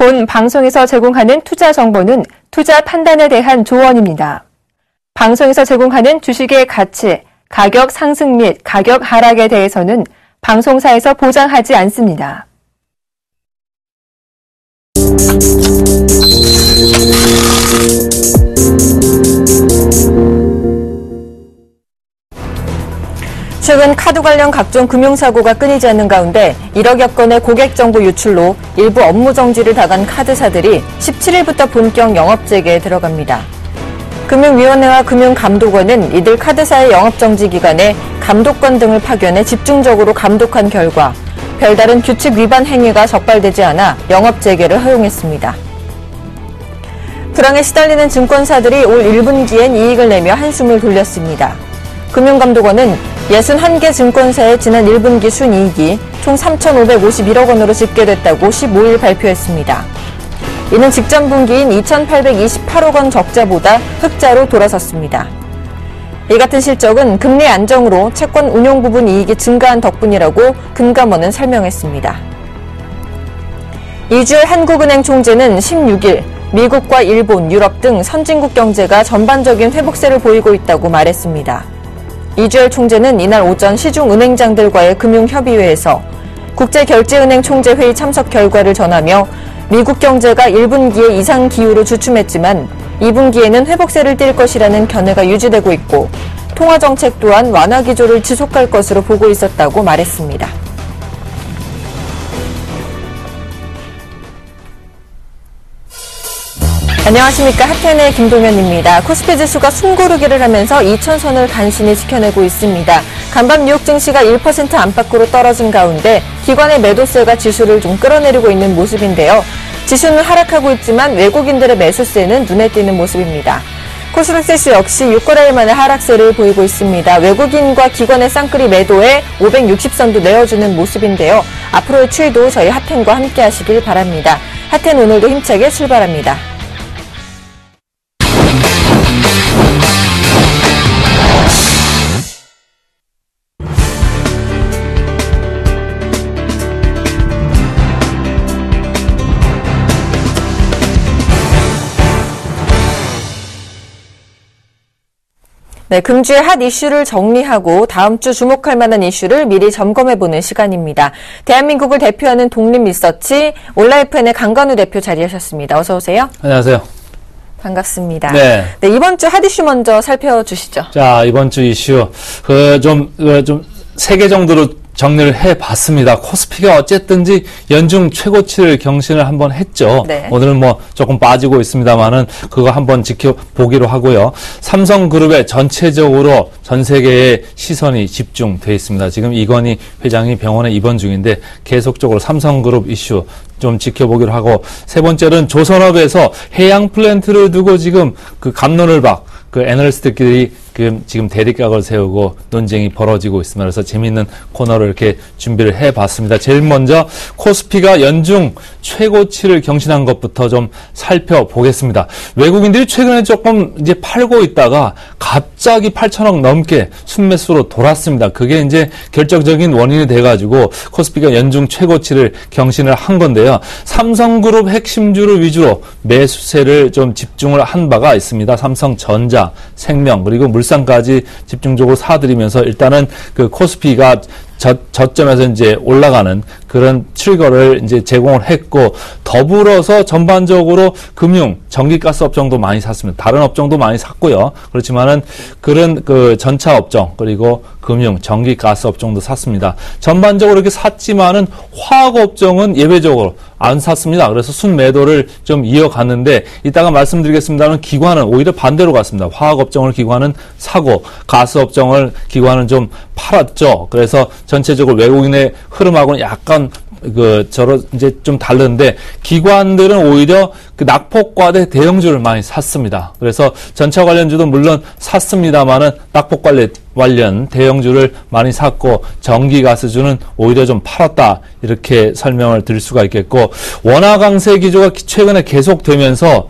본 방송에서 제공하는 투자 정보는 투자 판단에 대한 조언입니다. 방송에서 제공하는 주식의 가치, 가격 상승 및 가격 하락에 대해서는 방송사에서 보장하지 않습니다. 최근 카드 관련 각종 금융사고가 끊이지 않는 가운데 1억여 건의 고객정보 유출로 일부 업무 정지를 당한 카드사들이 17일부터 본격 영업재개에 들어갑니다. 금융위원회와 금융감독원은 이들 카드사의 영업정지 기간에 감독관 등을 파견해 집중적으로 감독한 결과 별다른 규칙 위반 행위가 적발되지 않아 영업재개를 허용했습니다. 불황에 시달리는 증권사들이 올 1분기엔 이익을 내며 한숨을 돌렸습니다. 금융감독원은 61개 증권사의 지난 1분기 순이익이 총 3,551억 원으로 집계됐다고 15일 발표했습니다. 이는 직전 분기인 2,828억 원 적자보다 흑자로 돌아섰습니다. 이 같은 실적은 금리 안정으로 채권 운용 부분 이익이 증가한 덕분이라고 금감원은 설명했습니다. 이주열 한국은행 총재는 16일 미국과 일본, 유럽 등 선진국 경제가 전반적인 회복세를 보이고 있다고 말했습니다. 이주열 총재는 이날 오전 시중은행장들과의 금융협의회에서 국제결제은행 총재회의 참석 결과를 전하며 미국 경제가 1분기에 이상 기후로 주춤했지만 2분기에는 회복세를 띨 것이라는 견해가 유지되고 있고 통화정책 또한 완화 기조를 지속할 것으로 보고 있었다고 말했습니다. 안녕하십니까. 하텐의 김동현입니다. 코스피 지수가 숨고르기를 하면서 2,000선을 간신히 지켜내고 있습니다. 간밤 뉴욕 증시가 1% 안팎으로 떨어진 가운데 기관의 매도세가 지수를 좀 끌어내리고 있는 모습인데요. 지수는 하락하고 있지만 외국인들의 매수세는 눈에 띄는 모습입니다. 코스닥 지수 역시 6거래일 만에 하락세를 보이고 있습니다. 외국인과 기관의 쌍끌이 매도에 560선도 내어주는 모습인데요. 앞으로의 추이도 저희 하텐과 함께 하시길 바랍니다. 하텐 오늘도 힘차게 출발합니다. 네, 금주의 핫 이슈를 정리하고 다음 주 주목할 만한 이슈를 미리 점검해보는 시간입니다. 대한민국을 대표하는 독립리서치 온라인팬의 강관우 대표 자리하셨습니다. 어서 오세요. 안녕하세요. 반갑습니다. 네. 네, 이번 주 핫 이슈 먼저 살펴주시죠. 자, 이번 주 이슈 좀 3개 정도로 정리를 해봤습니다. 코스피가 어쨌든지 연중 최고치를 경신을 한번 했죠. 네. 오늘은 뭐 조금 빠지고 있습니다만은 그거 한번 지켜보기로 하고요. 삼성그룹에 전체적으로 전 세계의 시선이 집중돼 있습니다. 지금 이건희 회장이 병원에 입원 중인데 계속적으로 삼성그룹 이슈 좀 지켜보기로 하고, 세 번째는 조선업에서 해양 플랜트를 두고 지금 그 갑론을 그 애널리스트들이 지금 대립각을 세우고 논쟁이 벌어지고 있습니다. 그래서 재미있는 코너를 이렇게 준비를 해봤습니다. 제일 먼저 코스피가 연중 최고치를 경신한 것부터 좀 살펴보겠습니다. 외국인들이 최근에 조금 이제 팔고 있다가 갑자기 8천억 넘게 순매수로 돌았습니다. 그게 이제 결정적인 원인이 돼가지고 코스피가 연중 최고치를 경신을 한 건데요. 삼성그룹 핵심주를 위주로 매수세를 좀 집중을 한 바가 있습니다. 삼성전자, 생명, 그리고 물산까지 집중적으로 사들이면서 일단은 그 코스피가 저점에서 이제 올라가는 그런 트리거를 이제 제공을 했고, 더불어서 전반적으로 금융, 전기가스 업종도 많이 샀습니다. 다른 업종도 많이 샀고요. 그렇지만은 그런 그 전차 업종, 그리고 금융, 전기가스 업종도 샀습니다. 전반적으로 이렇게 샀지만은 화학 업종은 예외적으로 안 샀습니다. 그래서 순매도를 좀 이어갔는데, 이따가 말씀드리겠습니다만 기관은 오히려 반대로 갔습니다. 화학 업종을 기관은 사고 가스 업종을 기관은 좀 팔았죠. 그래서 전체적으로 외국인의 흐름하고는 약간 이제 좀 다른데, 기관들은 오히려 그 낙폭과대 대형주를 많이 샀습니다. 그래서 전차 관련주도 물론 샀습니다만은 낙폭 관련 대형주를 많이 샀고, 전기가스주는 오히려 좀 팔았다, 이렇게 설명을 드릴 수가 있겠고, 원화 강세 기조가 최근에 계속되면서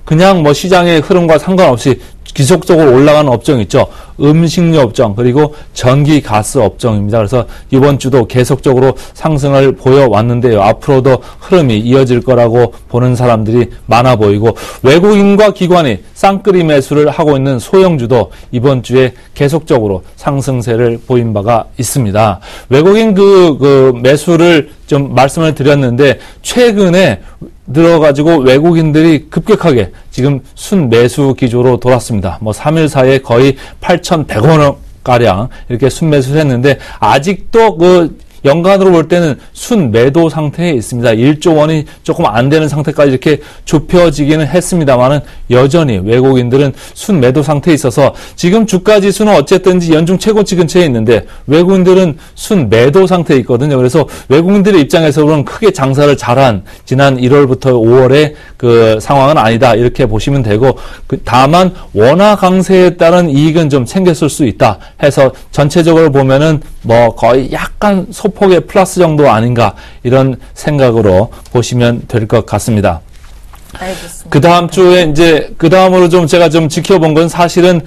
그냥 뭐 시장의 흐름과 상관없이 지속적으로 올라가는 업종 있죠. 음식료 업종 그리고 전기 가스 업종입니다. 그래서 이번 주도 계속적으로 상승을 보여왔는데요. 앞으로도 흐름이 이어질 거라고 보는 사람들이 많아 보이고 외국인과 기관이 쌍끌이 매수를 하고 있는 소형주도 이번 주에 계속적으로 상승세를 보인 바가 있습니다. 외국인 그 매수를 좀 말씀을 드렸는데 최근에 들어가지고 외국인들이 급격하게 지금 순매수 기조로 돌았습니다. 3일 사이에 거의 8,100원 가량 이렇게 순매수를 했는데 아직도 연간으로 볼 때는 순매도 상태에 있습니다. 1조 원이 조금 안 되는 상태까지 이렇게 좁혀지기는 했습니다만은 여전히 외국인들은 순매도 상태에 있어서 지금 주가 지수는 어쨌든지 연중 최고치 근처에 있는데 외국인들은 순매도 상태에 있거든요. 그래서 외국인들의 입장에서 그런 크게 장사를 잘한 지난 1월부터 5월의 그 상황은 아니다. 이렇게 보시면 되고 다만 원화 강세에 따른 이익은 좀 챙겼을 수 있다 해서 전체적으로 보면은 거의 약간 소폭의 플러스 정도 아닌가 이런 생각으로 보시면 될 것 같습니다. 알겠습니다. 그 다음 주에 그 다음으로 좀 제가 좀 지켜본 건 사실은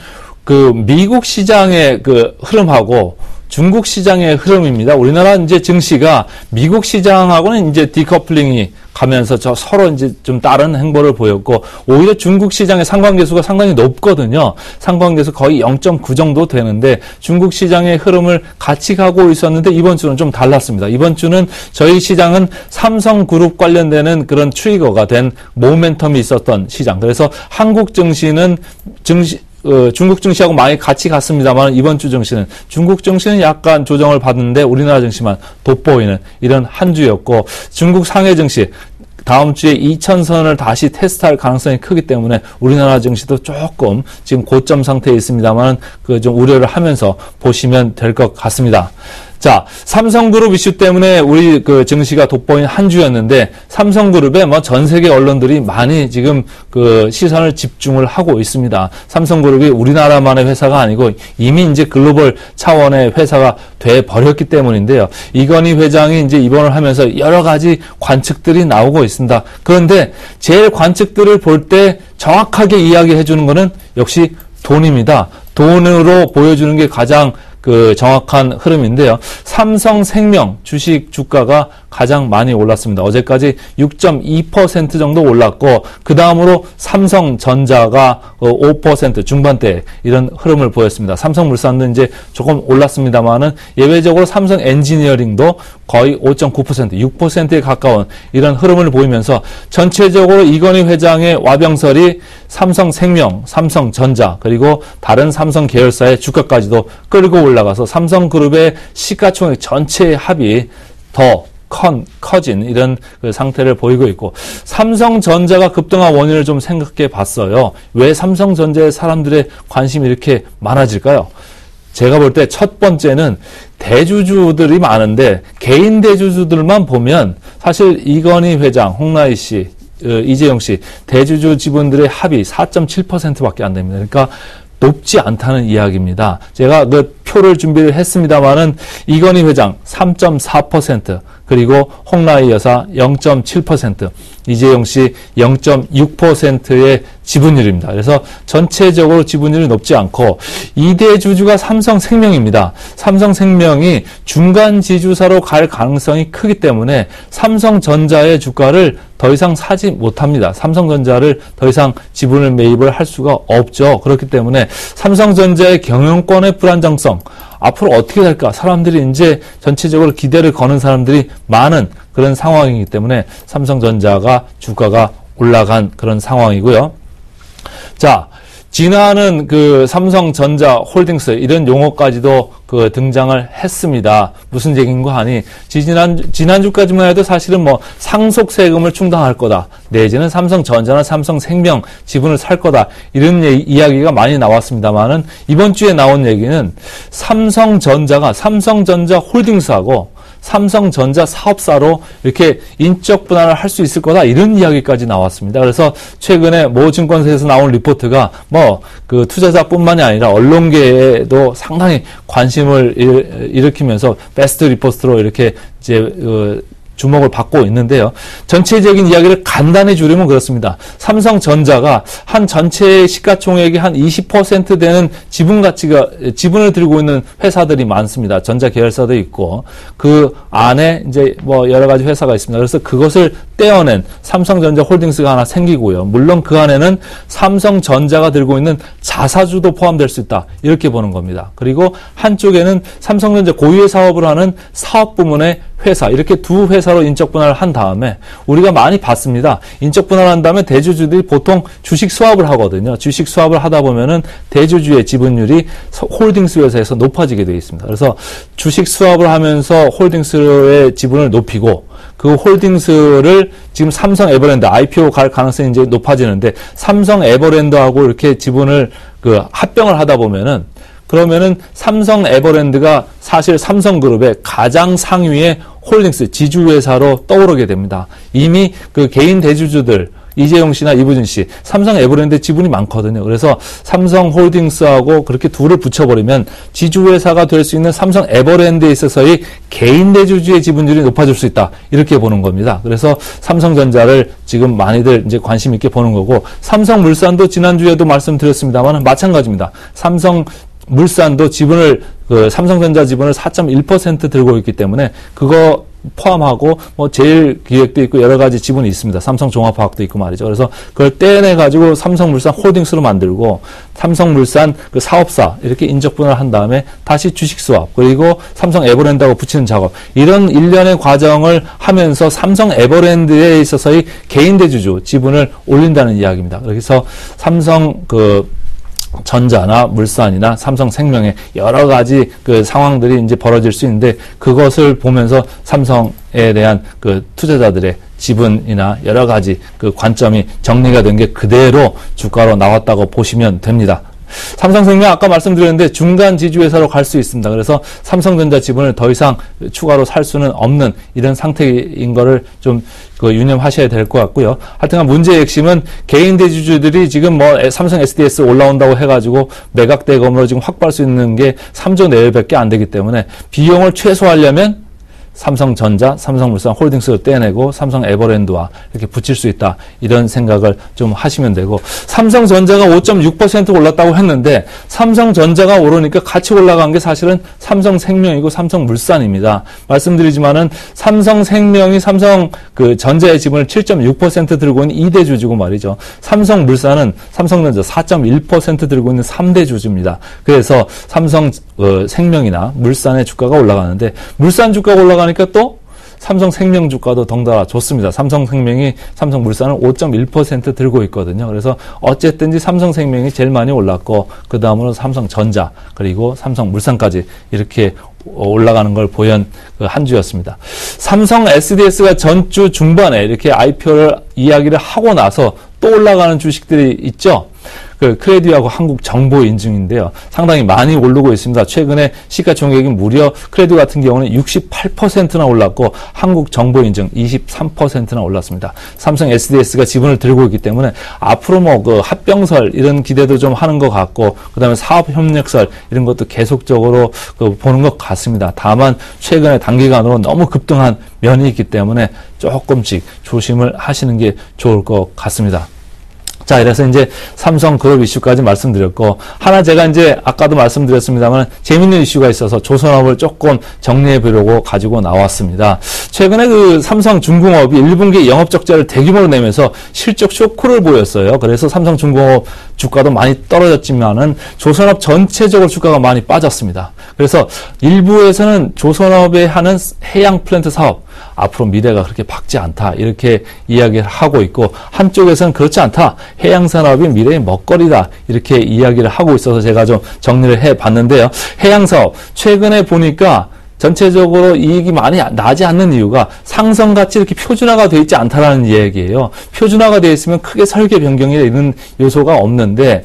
그 미국 시장의 그 흐름하고 중국 시장의 흐름입니다. 우리나라 이제 증시가 미국 시장하고는 이제 디커플링이 가면서 서로 이제 좀 다른 행보를 보였고 오히려 중국 시장의 상관계수가 상당히 높거든요. 상관계수 거의 0.9 정도 되는데 중국 시장의 흐름을 같이 가고 있었는데 이번 주는 좀 달랐습니다. 이번 주는 저희 시장은 삼성그룹 관련되는 그런 트리거가 된 모멘텀이 있었던 시장. 그래서 한국 증시는 중국 증시하고 많이 같이 갔습니다만 이번 주 증시는 중국 증시는 약간 조정을 받는데 우리나라 증시만 돋보이는 이런 한 주였고 중국 상해 증시 다음 주에 2000선을 다시 테스트할 가능성이 크기 때문에 우리나라 증시도 조금 지금 고점 상태에 있습니다만 좀 우려를 하면서 보시면 될 것 같습니다. 자, 삼성그룹 이슈 때문에 우리 그 증시가 돋보인 한 주였는데 삼성그룹에 전 세계 언론들이 많이 지금 그 시선을 집중을 하고 있습니다. 삼성그룹이 우리나라만의 회사가 아니고 이미 이제 글로벌 차원의 회사가 돼 버렸기 때문인데요. 이건희 회장이 이제 입원을 하면서 여러 가지 관측들이 나오고 있습니다. 그런데 제일 관측들을 볼 때 정확하게 이야기해 주는 거는 역시 돈입니다. 돈으로 보여주는 게 가장 그 정확한 흐름인데요. 삼성생명 주식 주가가 가장 많이 올랐습니다. 어제까지 6.2% 정도 올랐고 그 다음으로 삼성전자가 5% 중반대 이런 흐름을 보였습니다. 삼성물산도 이제 조금 올랐습니다만은 예외적으로 삼성엔지니어링도 거의 5.9%, 6%에 가까운 이런 흐름을 보이면서 전체적으로 이건희 회장의 와병설이 삼성생명, 삼성전자 그리고 다른 삼성 계열사의 주가까지도 끌고 올라가서 삼성그룹의 시가총액 전체의 합이 더 커진 이런 그 상태를 보이고 있고 삼성전자가 급등한 원인을 좀 생각해 봤어요. 왜 삼성전자에 사람들의 관심이 이렇게 많아질까요? 제가 볼 때 첫 번째는 대주주들이 많은데 개인 대주주들만 보면 사실 이건희 회장, 홍라희 씨, 이재용 씨 대주주 지분들의 합이 4.7%밖에 안 됩니다. 그러니까 높지 않다는 이야기입니다. 제가 그 표를 준비를 했습니다만은 이건희 회장 3.4%, 그리고 홍라희 여사 0.7%, 이재용 씨 0.6%의 지분율입니다. 그래서 전체적으로 지분율이 높지 않고 2대 주주가 삼성생명입니다. 삼성생명이 중간 지주사로 갈 가능성이 크기 때문에 삼성전자의 주가를 더 이상 사지 못합니다. 삼성전자를 더 이상 지분을 매입을 할 수가 없죠. 그렇기 때문에 삼성전자의 경영권의 불안정성 앞으로 어떻게 될까? 사람들이 이제 전체적으로 기대를 거는 사람들이 많은 그런 상황이기 때문에 삼성전자가 주가가 올라간 그런 상황이고요. 자, 진화하는 그 삼성전자 홀딩스 이런 용어까지도 그 등장을 했습니다. 무슨 얘기인가 하니 지난주까지만 해도 사실은 상속 세금을 충당할 거다. 내지는 삼성전자나 삼성생명 지분을 살 거다. 이런 이야기가 많이 나왔습니다만은 이번 주에 나온 얘기는 삼성전자가 삼성전자 홀딩스하고 삼성전자 사업사로 이렇게 인적 분할을 할 수 있을 거다 이런 이야기까지 나왔습니다. 그래서 최근에 모 증권사에서 나온 리포트가 그 투자자뿐만이 아니라 언론계에도 상당히 관심을 일으키면서 베스트 리포트로 이렇게 이제 주목을 받고 있는데요. 전체적인 이야기를 간단히 줄이면 그렇습니다. 삼성전자가 한 전체 시가총액의 한 20% 되는 지분을 들고 있는 회사들이 많습니다. 전자 계열사도 있고 그 안에 이제 뭐 여러 가지 회사가 있습니다. 그래서 그것을 떼어낸 삼성전자 홀딩스가 하나 생기고요. 물론 그 안에는 삼성전자가 들고 있는 자사주도 포함될 수 있다. 이렇게 보는 겁니다. 그리고 한쪽에는 삼성전자 고유의 사업을 하는 사업 부문의 회사, 이렇게 두 회사로 인적 분할을 한 다음에 우리가 많이 봤습니다. 인적 분할을 한 다음에 대주주들이 보통 주식 수합을 하거든요. 주식 수합을 하다 보면은 대주주의 지분율이 홀딩스 회사에서 높아지게 되어 있습니다. 그래서 주식 수합을 하면서 홀딩스의 지분을 높이고 그 홀딩스를 지금 삼성 에버랜드 IPO 갈 가능성이 이제 높아지는데 삼성 에버랜드하고 이렇게 지분을 합병을 하다 보면은 그러면은 삼성 에버랜드가 사실 삼성그룹의 가장 상위의 홀딩스 지주회사로 떠오르게 됩니다. 이미 그 개인 대주주들 이재용 씨나 이부진 씨, 삼성 에버랜드 지분이 많거든요. 그래서 삼성 홀딩스하고 그렇게 둘을 붙여버리면 지주회사가 될 수 있는 삼성 에버랜드에 있어서의 개인 대주주의 지분율이 높아질 수 있다. 이렇게 보는 겁니다. 그래서 삼성전자를 지금 많이들 이제 관심 있게 보는 거고, 삼성물산도 지난주에도 말씀드렸습니다만 마찬가지입니다. 삼성물산도 지분을, 삼성전자 지분을 4.1% 들고 있기 때문에 그거 포함하고 뭐 제일기획도 있고 여러 가지 지분이 있습니다. 삼성종합화학도 있고 말이죠. 그래서 그걸 떼내 가지고 삼성물산 홀딩스로 만들고 삼성물산 그 사업사 이렇게 인적 분할을 한 다음에 다시 주식 수합 그리고 삼성 에버랜드하고 붙이는 작업, 이런 일련의 과정을 하면서 삼성 에버랜드에 있어서의 개인 대주주 지분을 올린다는 이야기입니다. 그래서 삼성 전자나 물산이나 삼성생명의 여러 가지 그 상황들이 이제 벌어질 수 있는데, 그것을 보면서 삼성에 대한 그 투자자들의 지분이나 여러 가지 그 관점이 정리가 된 게 그대로 주가로 나왔다고 보시면 됩니다. 삼성생명 아까 말씀드렸는데 중간 지주회사로 갈 수 있습니다. 그래서 삼성전자 지분을 더 이상 추가로 살 수는 없는 이런 상태인 거를 좀 유념하셔야 될 것 같고요. 하여튼간 문제의 핵심은 개인 대주주들이 지금 뭐 삼성 SDS 올라온다고 해가지고 매각 대금으로 지금 확보할 수 있는 게 3조 내외밖에 안 되기 때문에 비용을 최소화하려면 삼성전자, 삼성물산 홀딩스를 떼내고 삼성 에버랜드와 이렇게 붙일 수 있다. 이런 생각을 좀 하시면 되고, 삼성전자가 5.6% 올랐다고 했는데 삼성전자가 오르니까 같이 올라간 게 사실은 삼성생명이고 삼성물산입니다. 말씀드리지만은 삼성생명이 삼성 전자의 지분을 7.6% 들고 있는 2대 주주고 말이죠. 삼성물산은 삼성전자 4.1% 들고 있는 3대 주주입니다. 그래서 삼성생명이나 물산의 주가가 올라가는데, 물산 주가가 올라가니까 또 삼성생명 주가도 덩달아 좋습니다. 삼성생명이 삼성물산을 5.1% 들고 있거든요. 그래서 어쨌든지 삼성생명이 제일 많이 올랐고 그 다음으로 삼성전자 그리고 삼성물산까지 이렇게 올라가는 걸 보연 한 주였습니다. 삼성 SDS가 전주 중반에 이렇게 IPO를 이야기를 하고 나서 또 올라가는 주식들이 있죠. 크레디하고 한국정보인증인데요. 상당히 많이 오르고 있습니다. 최근에 시가총액이 무려 크레디 같은 경우는 68%나 올랐고 한국정보인증 23%나 올랐습니다. 삼성 SDS가 지분을 들고 있기 때문에 앞으로 뭐 합병설 이런 기대도 좀 하는 것 같고, 그다음에 사업협력설 이런 것도 계속적으로 보는 것 같습니다. 다만 최근에 단기간으로 너무 급등한 면이 있기 때문에 조금씩 조심을 하시는 게 좋을 것 같습니다. 자, 이래서 이제 삼성그룹 이슈까지 말씀드렸고, 하나 제가 이제 아까도 말씀드렸습니다만 재밌는 이슈가 있어서 조선업을 조금 정리해 보려고 가지고 나왔습니다. 최근에 삼성중공업이 1분기 영업적자를 대규모로 내면서 실적 쇼크를 보였어요. 그래서 삼성중공업 주가도 많이 떨어졌지만은 조선업 전체적으로 주가가 많이 빠졌습니다. 그래서 일부에서는 조선업에 하는 해양 플랜트 사업 앞으로 미래가 그렇게 밝지 않다 이렇게 이야기를 하고 있고, 한쪽에서는 그렇지 않다, 해양산업이 미래의 먹거리다 이렇게 이야기를 하고 있어서 제가 좀 정리를 해봤는데요. 해양사업 최근에 보니까 전체적으로 이익이 많이 나지 않는 이유가 상성같이 이렇게 표준화가 되어 있지 않다라는 이야기예요. 표준화가 되어 있으면 크게 설계 변경이 있는 요소가 없는데,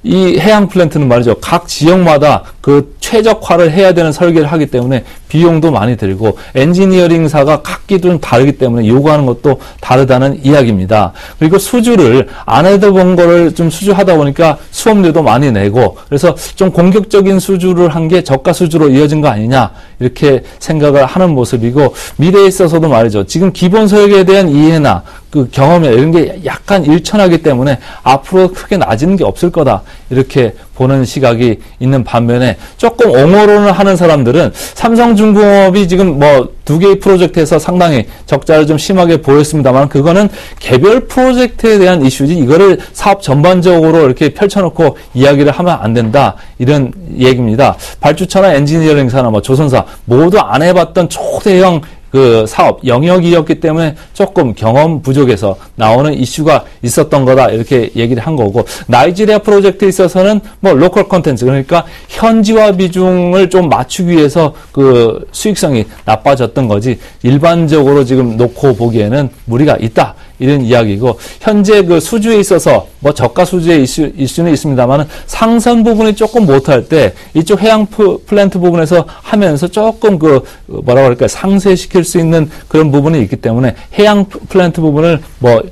이 해양 플랜트는 말이죠. 각 지역마다 그 최적화를 해야 되는 설계를 하기 때문에 비용도 많이 들고 엔지니어링사가 각기 좀 다르기 때문에 요구하는 것도 다르다는 이야기입니다. 그리고 수주를 안 해본 거를 좀 수주하다 보니까 수업료도 많이 내고 그래서 좀 공격적인 수주를 한 게 저가 수주로 이어진 거 아니냐 이렇게 생각을 하는 모습이고 미래에 있어서도 말이죠. 지금 기본 설계에 대한 이해나 그 경험이나 이런 게 약간 일천하기 때문에 앞으로 크게 나아지는 게 없을 거다. 이렇게 보는 시각이 있는 반면에 조금 옹호론을 하는 사람들은 삼성중공업이 지금 뭐 2개의 프로젝트에서 상당히 적자를 좀 심하게 보였습니다만 그거는 개별 프로젝트에 대한 이슈지 이거를 사업 전반적으로 이렇게 펼쳐놓고 이야기를 하면 안 된다. 이런 얘기입니다. 발주처나 엔지니어링사나 뭐 조선사 모두 안 해봤던 초대형 그 사업 영역이었기 때문에 조금 경험 부족에서 나오는 이슈가 있었던 거다 이렇게 얘기를 한 거고 나이지리아 프로젝트에 있어서는 뭐 로컬 콘텐츠 그러니까 현지화 비중을 좀 맞추기 위해서 그 수익성이 나빠졌던 거지 일반적으로 지금 놓고 보기에는 무리가 있다 이런 이야기고 현재 그 수주에 있어서 뭐 저가 수주의 이슈는 있습니다만은 상선 부분이 조금 못할 때 이쪽 해양 플랜트 부분에서 하면서 조금 그 뭐라고 할까요 상쇄시킬 수 있는 그런 부분이 있기 때문에 해양 플랜트 부분을 뭐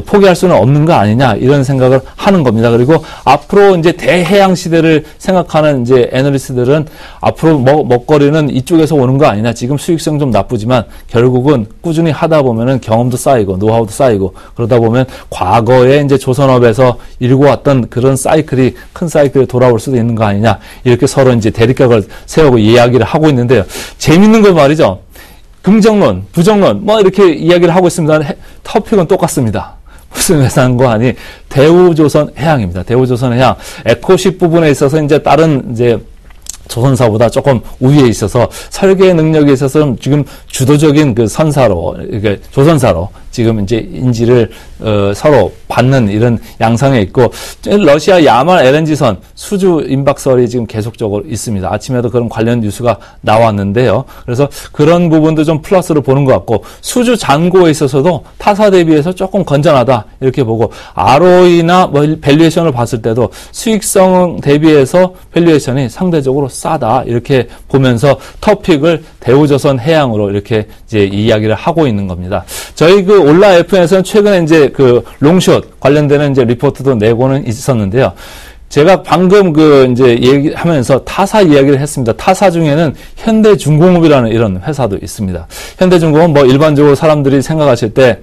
포기할 수는 없는 거 아니냐 이런 생각을 하는 겁니다. 그리고 앞으로 이제 대해양 시대를 생각하는 이제 애널리스트들은 앞으로 먹거리는 이쪽에서 오는 거 아니냐. 지금 수익성 좀 나쁘지만 결국은 꾸준히 하다 보면은 경험도 쌓이고 노하우도 쌓이고 그러다 보면 과거에 이제 조선업에서 일고 왔던 그런 사이클이 큰 사이클이 돌아올 수도 있는 거 아니냐. 이렇게 서로 이제 대립각을 세우고 이야기를 하고 있는데요. 재밌는 건 말이죠. 긍정론, 부정론, 뭐 이렇게 이야기를 하고 있습니다. 토픽은 똑같습니다. 무슨 회사인 거 아니? 대우조선해양입니다. 대우조선해양. 에코십 부분에 있어서 이제 다른 이제 조선사보다 조금 우위에 있어서 설계 능력에 있어서는 지금 주도적인 그 선사로, 이렇게 조선사로 지금 이제 인지를 서로 받는 이런 양상에 있고 러시아 야만 LNG선 수주 임박설이 지금 계속적으로 있습니다. 아침에도 그런 관련 뉴스가 나왔는데요. 그래서 그런 부분도 좀 플러스로 보는 것 같고 수주 잔고에 있어서도 타사 대비해서 조금 건전하다 이렇게 보고 ROE나 뭐 밸류에이션을 봤을 때도 수익성 대비해서 밸류에이션이 상대적으로 싸다 이렇게 보면서 토픽을 대우조선해양으로 이렇게 이제 이야기를 하고 있는 겁니다. 저희 그 올라 FN에서는 최근에 이제 그 롱숏 관련되는 이제 리포트도 내고는 있었는데요. 제가 방금 그 이제 얘기하면서 타사 이야기를 했습니다. 타사 중에는 현대중공업이라는 이런 회사도 있습니다. 현대중공업 뭐 일반적으로 사람들이 생각하실 때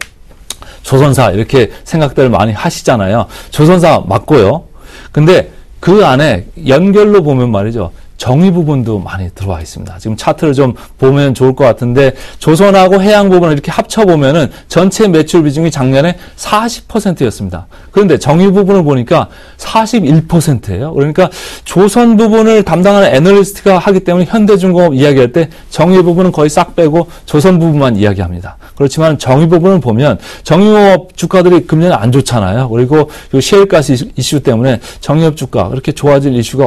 조선사 이렇게 생각들을 많이 하시잖아요. 조선사 맞고요. 근데 그 안에 연결로 보면 말이죠. 정의 부분도 많이 들어와 있습니다. 지금 차트를 좀 보면 좋을 것 같은데 조선하고 해양 부분을 이렇게 합쳐보면은 전체 매출 비중이 작년에 40%였습니다. 그런데 정의 부분을 보니까 41%예요. 그러니까 조선 부분을 담당하는 애널리스트가 하기 때문에 현대중공업 이야기할 때 정의 부분은 거의 싹 빼고 조선 부분만 이야기합니다. 그렇지만 정의 부분을 보면 정유업 주가들이 금년에 안 좋잖아요. 그리고 셰일가스 이슈 때문에 정유업 주가 그렇게 좋아질 이슈가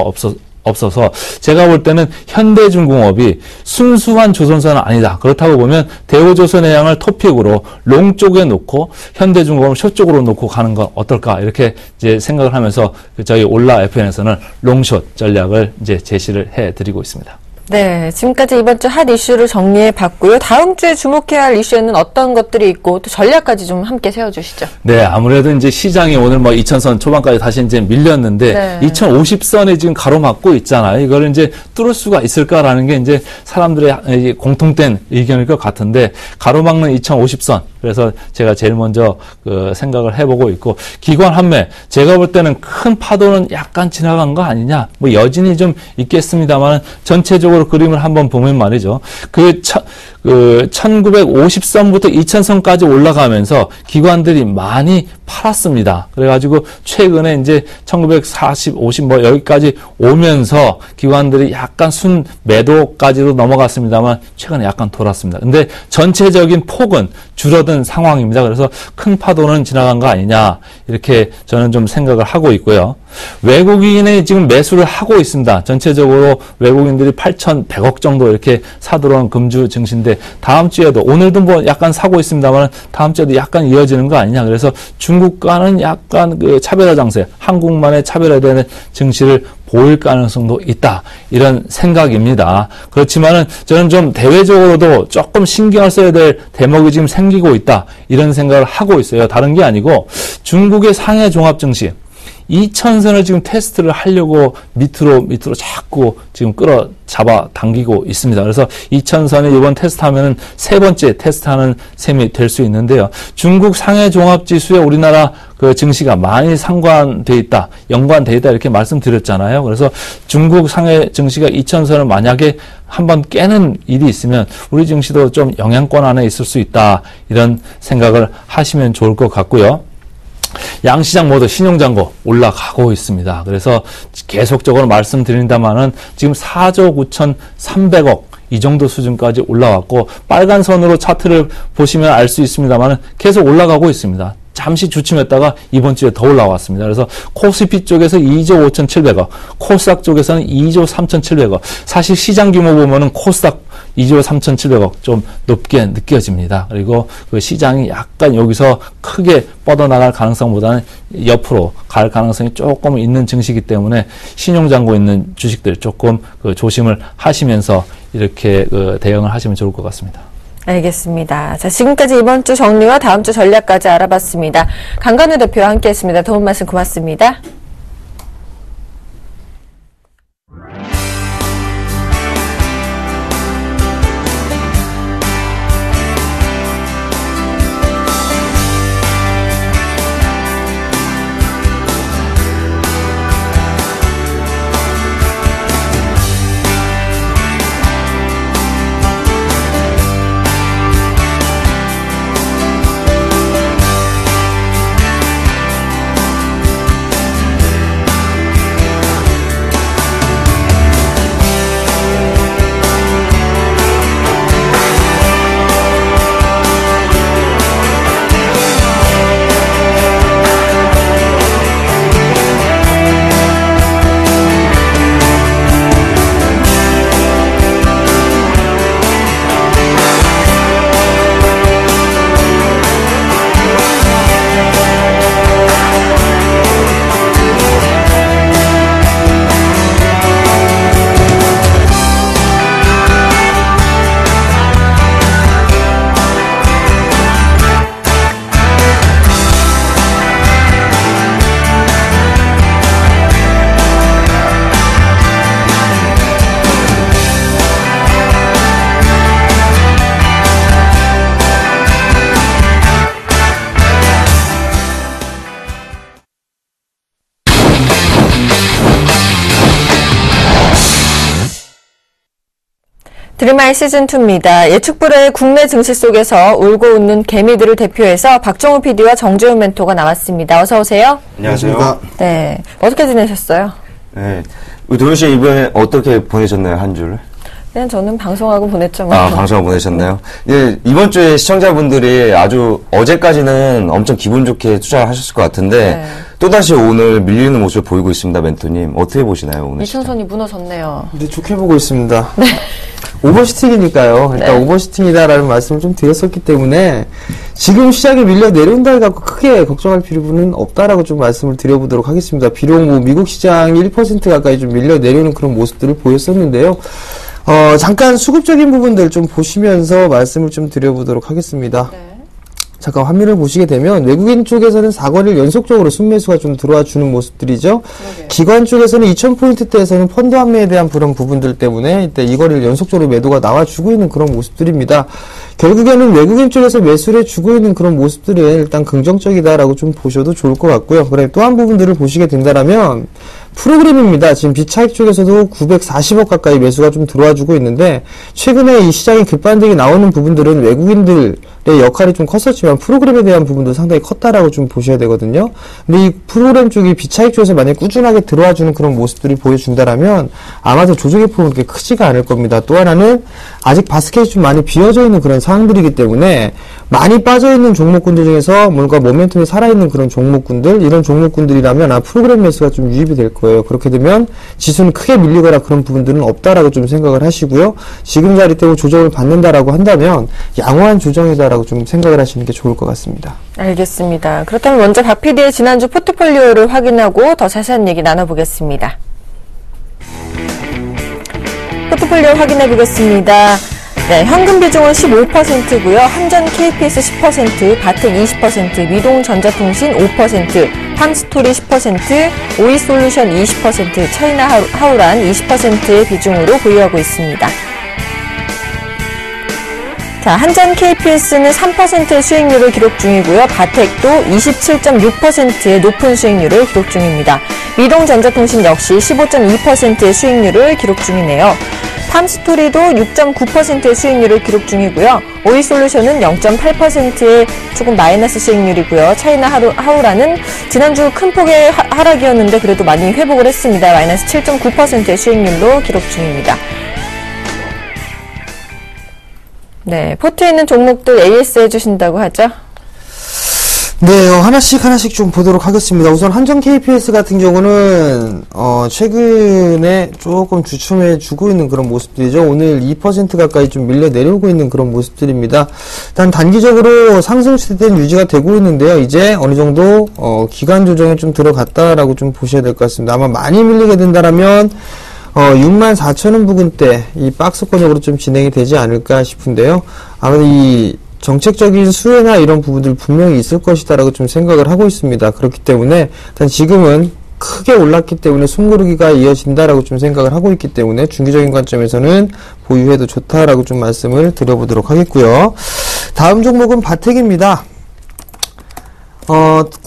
없어서 제가 볼 때는 현대중공업이 순수한 조선사는 아니다. 그렇다고 보면 대우조선해양을 토픽으로 롱 쪽에 놓고 현대중공업을 숏 쪽으로 놓고 가는 건 어떨까 이렇게 이제 생각을 하면서 저희 올라 FN에서는 롱숏 전략을 이제 제시를 해드리고 있습니다. 네, 지금까지 이번 주 핫 이슈를 정리해 봤고요. 다음 주에 주목해야 할 이슈에는 어떤 것들이 있고 또 전략까지 좀 함께 세워주시죠. 네, 아무래도 이제 시장이 오늘 뭐 2000선 초반까지 다시 이제 밀렸는데 네. 2050선이 지금 가로막고 있잖아요. 이걸 이제 뚫을 수가 있을까라는 게 이제 사람들의 공통된 의견일 것 같은데 가로막는 2050선. 그래서 제가 제일 먼저 그 생각을 해보고 있고 기관 판매 제가 볼 때는 큰 파도는 약간 지나간 거 아니냐 뭐 여진이 좀 있겠습니다만 전체적으로 그림을 한번 보면 말이죠. 그 1950선부터 2000선까지 올라가면서 기관들이 많이 팔았습니다. 그래가지고 최근에 이제 1940, 50 뭐 여기까지 오면서 기관들이 약간 순 매도까지도 넘어갔습니다만 최근에 약간 돌았습니다. 근데 전체적인 폭은 줄어든 상황입니다. 그래서 큰 파도는 지나간 거 아니냐 이렇게 저는 좀 생각을 하고 있고요. 외국인이 지금 매수를 하고 있습니다. 전체적으로 외국인들이 8,100억 정도 이렇게 사들어온 금주 증시인데 다음 주에도 오늘도 뭐 약간 사고 있습니다만 다음 주에도 약간 이어지는 거 아니냐. 그래서 중국과는 약간 그 차별화 장세, 한국만의 차별화되는 증시를 보일 가능성도 있다. 이런 생각입니다. 그렇지만은 저는 좀 대외적으로도 조금 신경을 써야 될 대목이 지금 생기고 있다. 이런 생각을 하고 있어요. 다른 게 아니고 중국의 상해 종합 증시 2000선을 지금 테스트를 하려고 밑으로 자꾸 지금 잡아 당기고 있습니다. 그래서 2000선에 이번 테스트하면은 세 번째 테스트하는 셈이 될 수 있는데요. 중국 상해 종합 지수에 우리나라 그 증시가 많이 상관돼 있다, 연관돼 있다 이렇게 말씀드렸잖아요. 그래서 중국 상해 증시가 2000선을 만약에 한번 깨는 일이 있으면 우리 증시도 좀 영향권 안에 있을 수 있다. 이런 생각을 하시면 좋을 것 같고요. 양시장 모두 신용잔고 올라가고 있습니다. 그래서 계속적으로 말씀드린다마는 지금 4조 9,300억 이 정도 수준까지 올라왔고 빨간 선으로 차트를 보시면 알 수 있습니다만 계속 올라가고 있습니다. 잠시 주춤했다가 이번 주에 더 올라왔습니다. 그래서 코스피 쪽에서 2조 5,700억, 코스닥 쪽에서는 2조 3,700억. 사실 시장 규모 보면은 코스닥 2조 3,700억 좀 높게 느껴집니다. 그리고 그 시장이 약간 여기서 크게 뻗어나갈 가능성보다는 옆으로 갈 가능성이 조금 있는 증시이기 때문에 신용잔고 있는 주식들 조금 그 조심을 하시면서 이렇게 그 대응을 하시면 좋을 것 같습니다. 알겠습니다. 자, 지금까지 이번 주 정리와 다음 주 전략까지 알아봤습니다. 강관우 대표와 함께했습니다. 도움 말씀 고맙습니다. 드림아이 시즌2입니다. 예측불허의 국내 증시 속에서 울고 웃는 개미들을 대표해서 박정우 PD와 정재훈 멘토가 나왔습니다. 어서 오세요. 안녕하세요. 네, 어떻게 지내셨어요? 네, 도현 씨 이번에 어떻게 보내셨나요, 한 주를? 그냥 저는 방송하고 보냈죠. 아, 방송하고 보내셨나요? 예, 이번 주에 시청자분들이 아주 어제까지는 엄청 기분 좋게 투자를 하셨을 것 같은데 네. 또다시 오늘 밀리는 모습을 보이고 있습니다, 멘토님. 어떻게 보시나요, 오늘? 이천선이 무너졌네요. 네, 좋게 보고 있습니다. 네. 오버슈팅이니까요. 일단 네. 오버슈팅이다라는 말씀을 좀 드렸었기 때문에 지금 시장에 밀려 내려온다 해갖고 크게 걱정할 필요는 없다라고 좀 말씀을 드려보도록 하겠습니다. 비록 뭐 미국 시장이 1% 가까이 좀 밀려 내려오는 그런 모습들을 보였었는데요. 잠깐 수급적인 부분들 좀 보시면서 말씀을 좀 드려보도록 하겠습니다. 네. 잠깐 화면을 보시게 되면 외국인 쪽에서는 4거래일 연속적으로 순매수가 좀 들어와 주는 모습들이죠. 그러게요. 기관 쪽에서는 2000포인트대에서는 펀드 환매에 대한 그런 부분들 때문에 이때 2거래일 연속적으로 매도가 나와주고 있는 그런 모습들입니다. 결국에는 외국인 쪽에서 매수를 해주고 있는 그런 모습들은 일단 긍정적이다라고 좀 보셔도 좋을 것 같고요. 그래 또 한 부분들을 보시게 된다라면 프로그램입니다. 지금 비차익 쪽에서도 940억 가까이 매수가 좀 들어와주고 있는데 최근에 이 시장이 급반등이 나오는 부분들은 외국인들의 역할이 좀 컸었지만 프로그램에 대한 부분도 상당히 컸다라고 좀 보셔야 되거든요. 근데 이 프로그램 쪽이 비차익 쪽에서 만약 꾸준하게 들어와주는 그런 모습들이 보여준다라면 아마도 조정의 폭은 그렇게 크지가 않을 겁니다. 또 하나는 아직 바스켓이 좀 많이 비어져 있는 그런 상황들이기 때문에 많이 빠져있는 종목군들 중에서 뭔가 모멘텀이 살아있는 그런 종목군들, 이런 종목군들이라면 프로그램 매수가 좀 유입이 될 거예요. 그렇게 되면 지수는 크게 밀리거나 그런 부분들은 없다라고 좀 생각을 하시고요. 지금 자리 때문에 조정을 받는다라고 한다면 양호한 조정이다라고 있다라고 좀 생각을 하시는 게 좋을 것 같습니다. 알겠습니다. 그렇다면 먼저 박 PD의 지난주 포트폴리오를 확인하고 더 자세한 얘기 나눠보겠습니다. 포트폴리오 확인해 보겠습니다. 네, 현금 비중은 15%고요. 한전 KPS 10%, 바텍 20%, 미동전자통신 5%, 팜스토리 10%, 오이솔루션 20%, 차이나 하우란 20%의 비중으로 보유하고 있습니다. 자, 한전 KPS는 3%의 수익률을 기록 중이고요. 바텍도 27.6%의 높은 수익률을 기록 중입니다. 미동전자통신 역시 15.2%의 수익률을 기록 중이네요. 팜스토리도 6.9%의 수익률을 기록 중이고요. 오이솔루션은 0.8%의 조금 마이너스 수익률이고요. 차이나 하우라는 지난주 큰 폭의 하락이었는데 그래도 많이 회복을 했습니다. 마이너스 7.9%의 수익률로 기록 중입니다. 네, 포트에 있는 종목들 AS 해주신다고 하죠? 네, 하나씩 좀 보도록 하겠습니다. 우선 한전 KPS 같은 경우는 최근에 조금 주춤해주고 있는 그런 모습들이죠. 오늘 2% 가까이 좀 밀려 내려오고 있는 그런 모습들입니다. 일단 단기적으로 상승 추세는 유지가 되고 있는데요. 이제 어느 정도 기간 조정에 좀 들어갔다라고 좀 보셔야 될 것 같습니다. 아마 많이 밀리게 된다라면 64,000원 부근대 이 박스권역으로 좀 진행이 되지 않을까 싶은데요. 아무래도 이 정책적인 수혜나 이런 부분들 분명히 있을 것이다라고 좀 생각을 하고 있습니다. 그렇기 때문에 일단 지금은 크게 올랐기 때문에 숨고르기가 이어진다라고 좀 생각을 하고 있기 때문에 중기적인 관점에서는 보유해도 좋다라고 좀 말씀을 드려보도록 하겠고요. 다음 종목은 바텍입니다.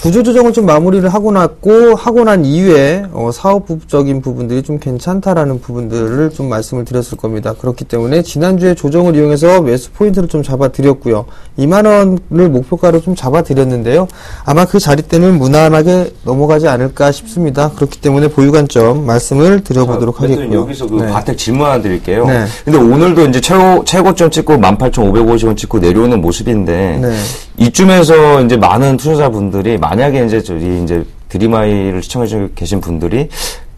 구조조정을 좀 마무리를 하고 난 이후에, 사업적인 부분들이 좀 괜찮다라는 부분들을 좀 말씀을 드렸을 겁니다. 그렇기 때문에 지난주에 조정을 이용해서 매수 포인트를 좀 잡아드렸고요. 2만원을 목표가로 좀 잡아드렸는데요. 아마 그 자리 때는 무난하게 넘어가지 않을까 싶습니다. 그렇기 때문에 보유 관점 말씀을 드려보도록 하겠고요. 여기서 그 바텍 질문 하나 드릴게요. 네. 근데 오늘도 이제 최고점 찍고 18,550원 찍고 내려오는 모습인데, 네. 이쯤에서 이제 많은 투자자분들이 만약에 이제 드림아이를 시청해 계신 분들이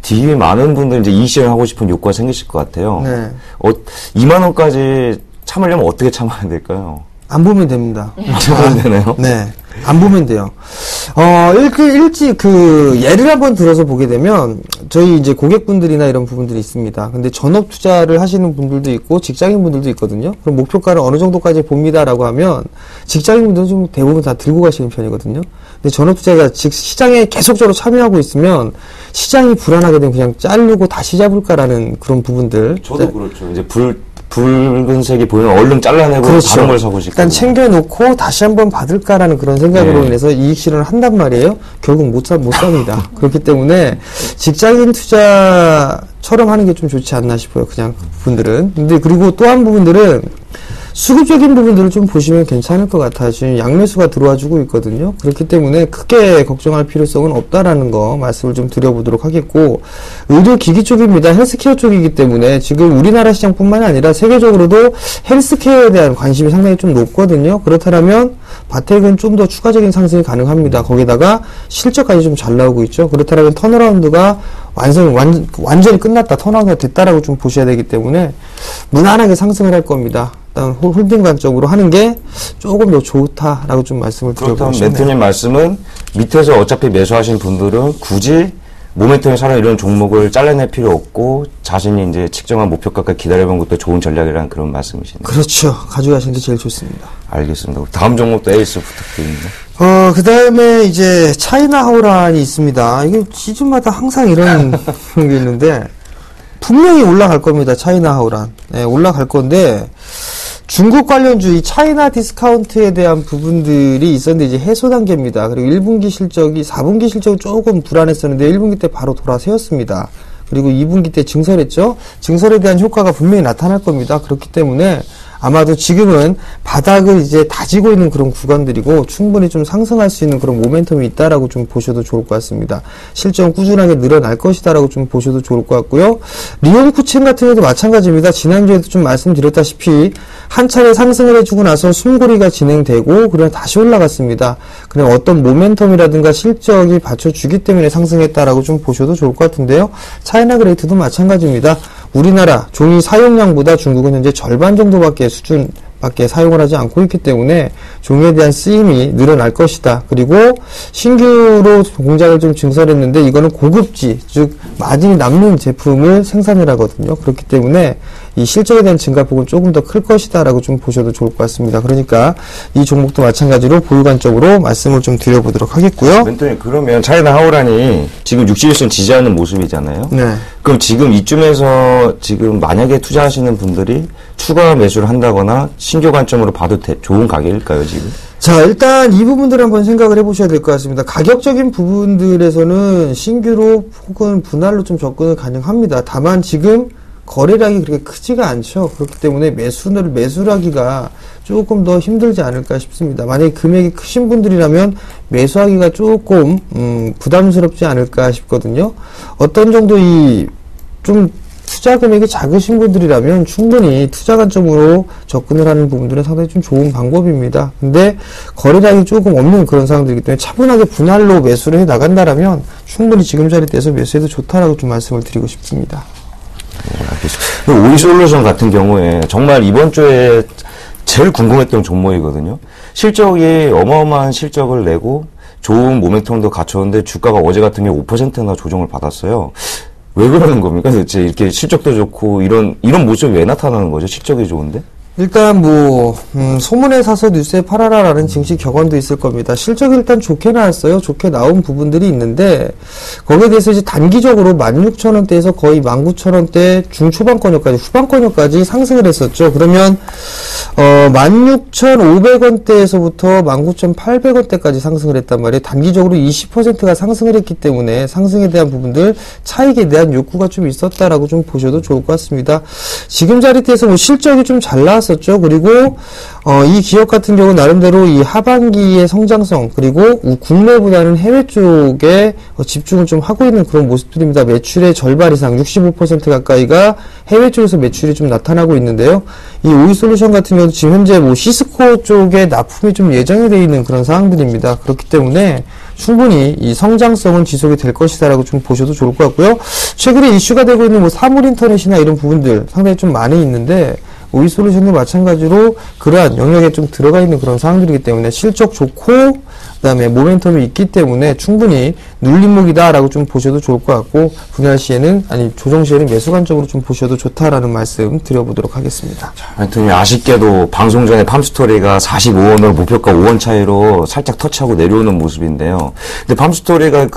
뒤에 많은 분들이 이제 이시를 하고 싶은 욕구가 생기실 것 같아요. 네. 2만 원까지 참으려면 어떻게 참아야 될까요? 안 보면 됩니다. 참으면 되나요? 네. 안 보면 돼요. 일찍 예를 한번 들어서 보게 되면, 저희 이제 고객분들이나 이런 부분들이 있습니다. 근데 전업 투자를 하시는 분들도 있고, 직장인 분들도 있거든요. 그럼 목표가를 어느 정도까지 봅니다라고 하면, 직장인 분들은 좀 대부분 다 들고 가시는 편이거든요. 근데 전업 투자가 즉 시장에 계속적으로 참여하고 있으면, 시장이 불안하게 되면 그냥 자르고 다시 잡을까라는 그런 부분들. 저도 그렇죠. 이제 붉은색이 보이면 얼른 잘라내고 그렇죠. 다른 걸 사고 싶고. 일단 챙겨놓고 다시 한번 받을까라는 그런 생각으로 인해서 이익 실현을 한단 말이에요. 결국 못 삽니다. 그렇기 때문에 직장인 투자처럼 하는 게 좀 좋지 않나 싶어요. 그냥 분들은. 근데 그리고 또 한 부분들은 수급적인 부분들을 좀 보시면 괜찮을 것 같아요. 지금 양매수가 들어와주고 있거든요. 그렇기 때문에 크게 걱정할 필요성은 없다라는 거 말씀을 좀 드려보도록 하겠고, 의료기기 쪽입니다. 헬스케어 쪽이기 때문에 지금 우리나라 시장뿐만 아니라 세계적으로도 헬스케어에 대한 관심이 상당히 좀 높거든요. 그렇다면 바텍은 좀 더 추가적인 상승이 가능합니다. 거기다가 실적까지 좀 잘 나오고 있죠. 그렇다면 턴어라운드가 완전히 끝났다, 턴어라운드가 됐다라고 좀 보셔야 되기 때문에 무난하게 상승을 할 겁니다. 일단 홀딩 관점으로 하는 게 조금 더 좋다라고 좀 말씀을 드려보고 그렇다면 싶네요. 멘토님 말씀은 밑에서 어차피 매수하신 분들은 굳이 모멘텀에 살아 이런 종목을 잘라낼 필요 없고 자신이 이제 측정한 목표가까지 기다려본 것도 좋은 전략이라는 그런 말씀이시네요. 그렇죠. 가져가시는 게 제일 좋습니다. 알겠습니다. 다음 종목도 에이스 부탁드립니다. 그 다음에 이제 차이나 하우란이 있습니다. 이게 시즌마다 항상 이런 게 있는데, 분명히 올라갈 겁니다. 차이나 하우란. 네, 올라갈 건데, 중국 관련주 이 차이나 디스카운트에 대한 부분들이 있었는데 이제 해소 단계입니다. 그리고 1분기 실적이 4분기 실적은 조금 불안했었는데 1분기 때 바로 돌아세웠습니다. 그리고 2분기 때 증설했죠. 증설에 대한 효과가 분명히 나타날 겁니다. 그렇기 때문에 아마도 지금은 바닥을 이제 다지고 있는 그런 구간들이고 충분히 좀 상승할 수 있는 그런 모멘텀이 있다라고 좀 보셔도 좋을 것 같습니다. 실적은 꾸준하게 늘어날 것이다라고 좀 보셔도 좋을 것 같고요. 리온쿠첸 같은 경우도 마찬가지입니다. 지난주에도 좀 말씀드렸다시피 한 차례 상승을 해주고 나서 숨고리가 진행되고 그냥 다시 올라갔습니다. 그냥 어떤 모멘텀이라든가 실적이 받쳐주기 때문에 상승했다라고 좀 보셔도 좋을 것 같은데요. 차이나 그레이트도 마찬가지입니다. 우리나라 종이 사용량보다 중국은 현재 절반 정도밖에 수준 밖에 사용을 하지 않고 있기 때문에 종에 대한 쓰임이 늘어날 것이다. 그리고 신규로 공장을 좀 증설했는데 이거는 고급지, 즉 마진이 남는 제품을 생산을 하거든요. 그렇기 때문에 이 실적에 대한 증가폭은 조금 더 클 것이다라고 좀 보셔도 좋을 것 같습니다. 그러니까 이 종목도 마찬가지로 보유 관점으로 말씀을 좀 드려보도록 하겠고요. 멘토님, 그러면 차이나 하오란이 지금 61선 지지하는 모습이잖아요. 네. 그럼 지금 이쯤에서 지금 만약에 투자하시는 분들이 추가 매수를 한다거나 신규 관점으로 봐도 좋은 가격일까요, 지금? 자, 일단 이 부분들 한번 생각을 해보셔야 될 것 같습니다. 가격적인 부분들에서는 신규로 혹은 분할로 좀 접근은 가능합니다. 다만 지금 거래량이 그렇게 크지가 않죠. 그렇기 때문에 매수를 하기가 조금 더 힘들지 않을까 싶습니다. 만약에 금액이 크신 분들이라면 매수하기가 조금 부담스럽지 않을까 싶거든요. 어떤 정도 좀 투자 금액이 작으신 분들이라면 충분히 투자 관점으로 접근을 하는 부분들은 상당히 좀 좋은 방법입니다. 근데 거래량이 조금 없는 그런 상황들이기 때문에 차분하게 분할로 매수를 해 나간다라면 충분히 지금 자리대에서 매수해도 좋다라고 좀 말씀을 드리고 싶습니다. 오이솔루션 같은 경우에 정말 이번 주에 제일 궁금했던 종목이거든요. 실적이 어마어마한 실적을 내고 좋은 모멘텀도 갖췄는데 주가가 어제 같은 경우 5%나 조정을 받았어요. 왜 그러는 겁니까? 도대체 이렇게 실적도 좋고 이런 모습이 왜 나타나는 거죠? 실적이 좋은데? 일단 소문에 사서 뉴스에 팔아라라는 증시 격언도 있을 겁니다. 실적이 일단 좋게 나왔어요. 좋게 나온 부분들이 있는데 거기에 대해서 이제 단기적으로 16,000원대에서 거의 19,000원대 중초반권역까지 후반권역까지 상승을 했었죠. 그러면 16,500원대에서부터 19,800원대까지 상승을 했단 말이에요. 단기적으로 20%가 상승을 했기 때문에 상승에 대한 부분들, 차익에 대한 욕구가 좀 있었다라고 좀 보셔도 좋을 것 같습니다. 지금 자리대에서 실적이 좀 잘 나왔었죠. 그리고 이 기업 같은 경우 나름대로 이 하반기의 성장성, 그리고 국내보다는 해외 쪽에 집중을 좀 하고 있는 그런 모습들입니다. 매출의 절반 이상 65% 가까이가 해외 쪽에서 매출이 좀 나타나고 있는데요. 이 오이솔루션 같은 경우도 지금 현재 시스코 쪽에 납품이 좀 예정이 되어 있는 그런 상황들입니다. 그렇기 때문에 충분히 이 성장성은 지속이 될 것이다라고 좀 보셔도 좋을 것 같고요. 최근에 이슈가 되고 있는 사물 인터넷이나 이런 부분들 상당히 좀 많이 있는데 오이솔루션도 마찬가지로 그러한 영역에 좀 들어가 있는 그런 상황들이기 때문에 실적 좋고 그다음에 모멘텀이 있기 때문에 충분히 눌림목이다라고 좀 보셔도 좋을 것 같고 분할 시에는 조정 시에는 매수 관점으로 좀 보셔도 좋다라는 말씀 드려보도록 하겠습니다. 하여튼 아쉽게도 방송 전에 팜스토리가 45원으로 목표가 5원 차이로 살짝 터치하고 내려오는 모습인데요. 근데 팜스토리가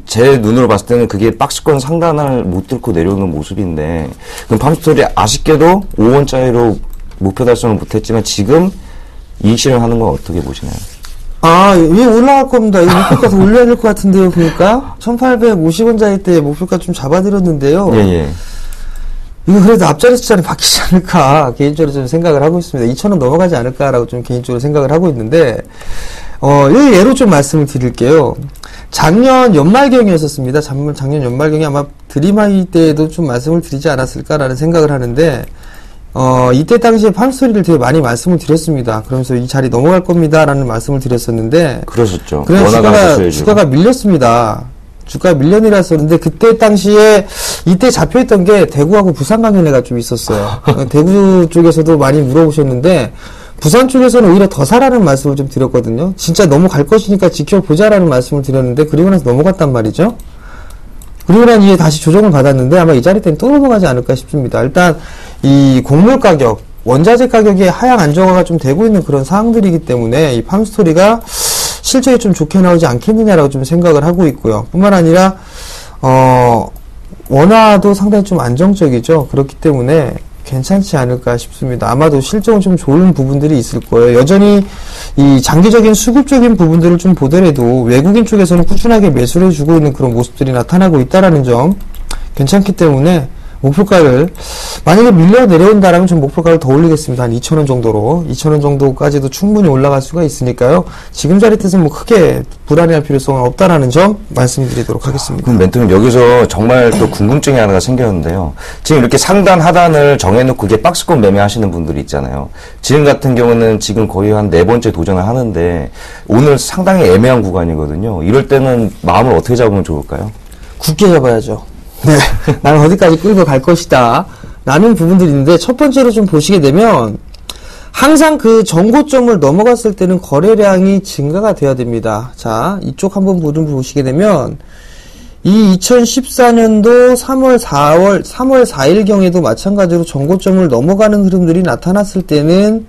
제 눈으로 봤을 때는 그게 박스권 상단을 못 뚫고 내려오는 모습인데 그럼 팜스토리 아쉽게도 5원 차이로 목표 달성을 못했지만 지금 이익 실현하는 건 어떻게 보시나요? 위에 올라갈 겁니다. 이거 목표가 더 올려야 될 것 같은데요, 보니까. 1850원짜리 때 목표가 좀 잡아드렸는데요. 예. 이거 그래도 앞자리 숫자는 바뀌지 않을까, 개인적으로 좀 생각을 하고 있습니다. 2,000원 넘어가지 않을까라고 좀 개인적으로 생각을 하고 있는데, 예로 좀 말씀을 드릴게요. 작년 연말경이었었습니다. 작년 연말경이 아마 드림하이 때에도 좀 말씀을 드리지 않았을까라는 생각을 하는데, 이때 당시에 팜스토리를 되게 많이 말씀을 드렸습니다. 그러면서 이 자리 넘어갈 겁니다라는 말씀을 드렸었는데 그러셨죠. 그냥 주가가 밀렸습니다. 주가가 밀려내렸었는데 그때 당시에 이때 잡혀있던 게 대구하고 부산 강연회가 좀 있었어요. 대구 쪽에서도 많이 물어보셨는데 부산 쪽에서는 오히려 더 사라는 말씀을 좀 드렸거든요. 진짜 넘어갈 것이니까 지켜보자라는 말씀을 드렸는데 그리고 나서 넘어갔단 말이죠. 그리고 난 이후에 다시 조정을 받았는데 아마 이 자리 때는 또 넘어가지 않을까 싶습니다. 일단 이 곡물 가격, 원자재 가격의 하향 안정화가 좀 되고 있는 그런 상황들이기 때문에 이 팜스토리가 실적이 좀 좋게 나오지 않겠느냐라고 좀 생각을 하고 있고요. 뿐만 아니라 원화도 상당히 좀 안정적이죠. 그렇기 때문에 괜찮지 않을까 싶습니다. 아마도 실적은 좀 좋은 부분들이 있을 거예요. 여전히 이 장기적인 수급적인 부분들을 좀 보더라도 외국인 쪽에서는 꾸준하게 매수를 해주고 있는 그런 모습들이 나타나고 있다라는 점 괜찮기 때문에 목표가를 만약에 밀려 내려온다라면 좀 목표가를 더 올리겠습니다. 한 2,000원 정도로 2,000원 정도까지도 충분히 올라갈 수가 있으니까요. 지금 자리에서는 크게 불안해할 필요성은 없다라는 점 말씀드리도록 하겠습니다. 그럼 멘토님 여기서 정말 또 궁금증이 하나가 생겼는데요. 지금 이렇게 상단 하단을 정해놓고 이게 박스권 매매하시는 분들이 있잖아요. 지금 같은 경우는 지금 거의 한 4번째 도전을 하는데 오늘 상당히 애매한 구간이거든요. 이럴 때는 마음을 어떻게 잡으면 좋을까요? 굳게 잡아야죠. 네. 나는 어디까지 끌고 갈 것이다. 라는 부분들이 있는데, 첫 번째로 좀 보시게 되면, 항상 그 정고점을 넘어갔을 때는 거래량이 증가가 돼야 됩니다. 자, 이쪽 한번 보시게 되면 이 2014년도 3월 4일경에도 마찬가지로 정고점을 넘어가는 흐름들이 나타났을 때는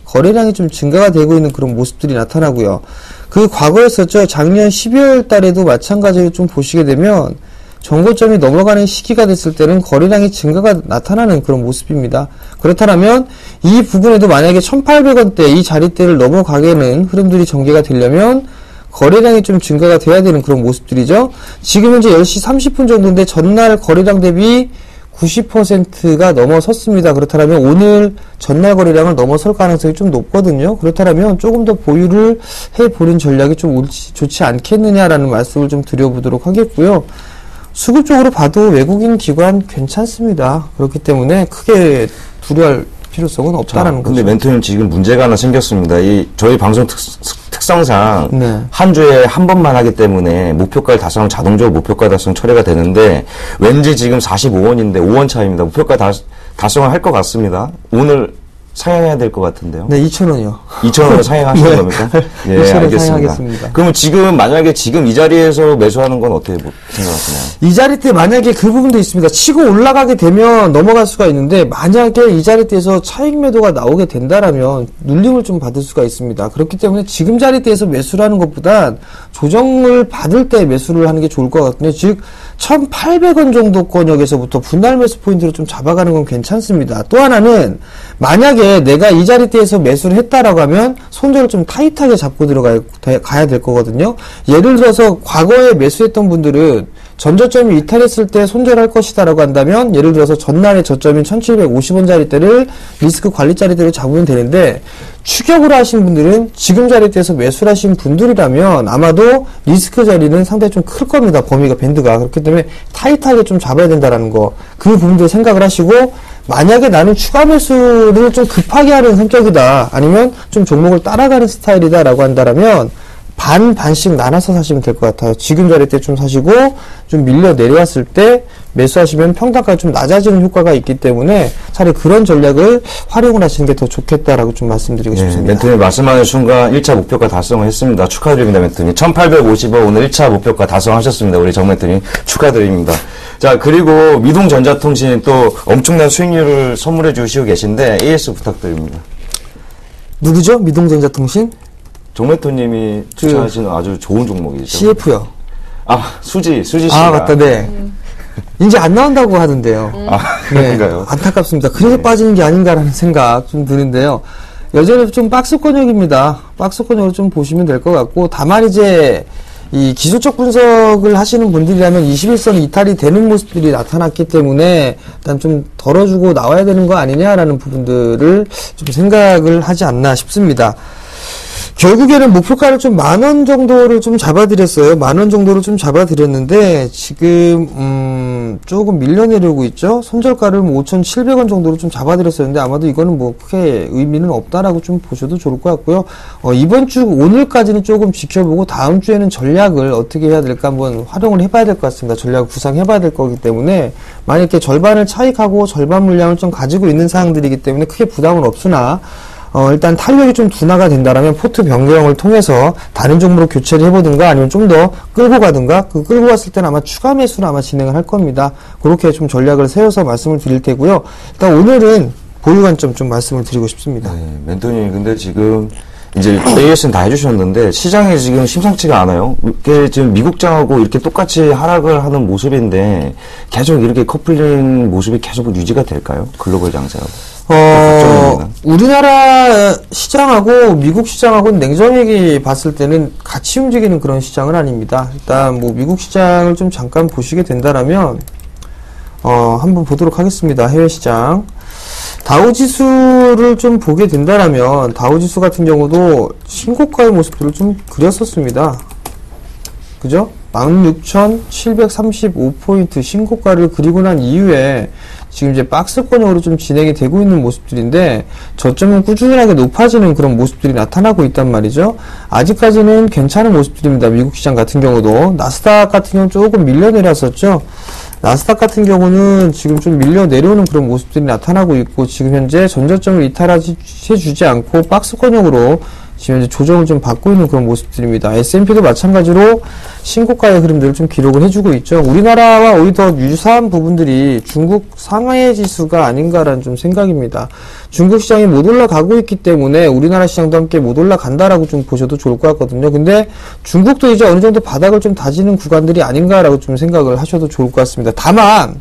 거래량이 좀 증가가 되고 있는 그런 모습들이 나타나고요. 그 과거였었죠. 작년 12월 달에도 마찬가지로 좀 보시게 되면 정고점이 넘어가는 시기가 됐을 때는 거래량이 증가가 나타나는 그런 모습입니다. 그렇다면 이 부분에도 만약에 1,800원대 이 자리대를 넘어가게는 흐름들이 전개가 되려면 거래량이 좀 증가가 돼야 되는 그런 모습들이죠. 지금 현재 10시 30분 정도인데 전날 거래량 대비 90%가 넘어섰습니다. 그렇다면 오늘 전날 거래량을 넘어설 가능성이 좀 높거든요. 그렇다면 조금 더 보유를 해보는 전략이 좀 좋지 않겠느냐라는 말씀을 좀 드려보도록 하겠고요. 수급 쪽으로 봐도 외국인 기관 괜찮습니다. 그렇기 때문에 크게 두려워할 필요성은 없다라는 거죠. 근데 멘토님 지금 문제가 하나 생겼습니다. 저희 방송 특성상 네. 한 주에 한 번만 하기 때문에 목표가 달성 자동적으로 목표가 달성 처리가 되는데 왠지 지금 45원인데 5원 차이입니다. 목표가 달성을 할 것 같습니다. 오늘 상향해야 될 것 같은데요. 네, 2,000원이요. 2,000원을 상향하시는 네. 겁니까? 2,000원 상향하겠습니다. 그러면 지금 만약에 지금 이 자리에서 매수하는 건 어떻게 생각하시나요? 이 자리 때 만약에 그 부분도 있습니다. 치고 올라가게 되면 넘어갈 수가 있는데 만약에 이 자리대에서 차익 매도가 나오게 된다라면 눌림을 좀 받을 수가 있습니다. 그렇기 때문에 지금 자리대에서 매수를 하는 것보단 조정을 받을 때 매수를 하는 게 좋을 것 같거든요. 즉 1,800원 정도권역에서부터 분할 매수 포인트로 좀 잡아가는 건 괜찮습니다. 또 하나는 만약에 내가 이 자리대에서 매수를 했다라고 하면 손절을 좀 타이트하게 잡고 가야 될 거거든요. 예를 들어서 과거에 매수했던 분들은 전저점이 이탈했을 때 손절할 것이다라고 한다면 예를 들어서 전날의 저점인 1,750원 자리대를 리스크 관리 자리대로 잡으면 되는데 추격으로 하신 분들은 지금 자리대에서 매수를 하신 분들이라면 아마도 리스크 자리는 상당히 좀 클 겁니다. 범위가 밴드가. 그렇기 때문에 타이트하게 좀 잡아야 된다라는 거. 그 부분도 생각을 하시고 만약에 나는 추가 매수를 좀 급하게 하는 성격이다. 아니면 좀 종목을 따라가는 스타일이다라고 한다라면 반씩 나눠서 사시면 될 것 같아요. 지금 자리대 좀 사시고 좀 밀려 내려왔을 때 매수하시면 평단가가 좀 낮아지는 효과가 있기 때문에 차라리 그런 전략을 활용을 하시는 게 더 좋겠다라고 좀 말씀드리고 싶습니다. 멘토님 말씀하는 순간 1차 목표가 달성을 했습니다. 축하드립니다, 멘토님. 1,850원 오늘 1차 목표가 달성하셨습니다. 우리 정 멘토님 축하드립니다. 자, 그리고 미동전자통신 또 엄청난 수익률을 선물해 주시고 계신데 AS 부탁드립니다. 누구죠? 미동전자통신? 정멘토님이 추천하시는 아주 좋은 종목이죠. CF요. 수지 씨가. 맞다, 네. 이제 안 나온다고 하던데요. 그런가요? 네, 안타깝습니다. 그래서 빠지는 게 아닌가라는 생각 좀 드는데요. 여전히 좀 박스권역입니다. 박스권역으로 좀 보시면 될 것 같고, 다만 이제 이 기술적 분석을 하시는 분들이라면 21선 이탈이 되는 모습들이 나타났기 때문에 일단 좀 덜어주고 나와야 되는 거 아니냐라는 부분들을 좀 생각을 하지 않나 싶습니다. 결국에는 목표가를 좀 10,000원 정도를 좀 잡아드렸어요. 10,000원 정도를 좀 잡아드렸는데, 지금, 조금 밀려내려고 있죠? 손절가를 5,700원 정도로 좀 잡아드렸었는데, 아마도 이거는 뭐 크게 의미는 없다라고 좀 보셔도 좋을 것 같고요. 이번 주, 오늘까지는 조금 지켜보고, 다음 주에는 전략을 어떻게 해야 될까 한번 활용을 해봐야 될 것 같습니다. 전략을 구상해봐야 될 거기 때문에, 만약에 절반을 차익하고 절반 물량을 좀 가지고 있는 사항들이기 때문에 크게 부담은 없으나, 일단 탄력이 좀 둔화가 된다라면 포트 변경을 통해서 다른 종목으로 교체를 해보든가 아니면 좀 더 끌고 가든가 그 끌고 갔을 때는 아마 추가 매수를 아마 진행을 할 겁니다. 그렇게 좀 전략을 세워서 말씀을 드릴 테고요. 일단 오늘은 보유 관점 좀 말씀을 드리고 싶습니다. 네, 멘토님 근데 지금 이제 AS는 다 해주셨는데 시장이 지금 심상치가 않아요. 이게 지금 미국장하고 이렇게 똑같이 하락을 하는 모습인데 계속 이렇게 커플링 모습이 계속 유지가 될까요? 글로벌 장세하고. 우리나라 시장하고 미국 시장하고는 냉정하게 봤을 때는 같이 움직이는 그런 시장은 아닙니다. 일단 뭐 미국 시장을 좀 잠깐 보시게 된다라면 한번 보도록 하겠습니다. 해외 시장. 다우지수를 좀 보게 된다라면 다우지수 같은 경우도 신고가의 모습들을 좀 그렸었습니다. 그죠? 16,735포인트 신고가를 그리고 난 이후에 지금 이제 박스권역으로 좀 진행이 되고 있는 모습들인데 저점은 꾸준하게 높아지는 그런 모습들이 나타나고 있단 말이죠. 아직까지는 괜찮은 모습들입니다. 미국 시장 같은 경우도. 나스닥 같은 경우는 조금 밀려내렸었죠. 나스닥 같은 경우는 지금 좀 밀려 내려오는 그런 모습들이 나타나고 있고, 지금 현재 전저점을 이탈해주지 않고 박스권형으로 지금 현재 조정을 좀 받고 있는 그런 모습들입니다. S&P도 마찬가지로 신고가의 흐름들을 좀 기록을 해주고 있죠. 우리나라와 오히려 더 유사한 부분들이 중국 상하이 지수가 아닌가라는 좀 생각입니다. 중국 시장이 못 올라가고 있기 때문에 우리나라 시장도 함께 못 올라간다라고 좀 보셔도 좋을 것 같거든요. 근데 중국도 이제 어느 정도 바닥을 좀 다지는 구간들이 아닌가라고 좀 생각을 하셔도 좋을 것 같습니다. 다만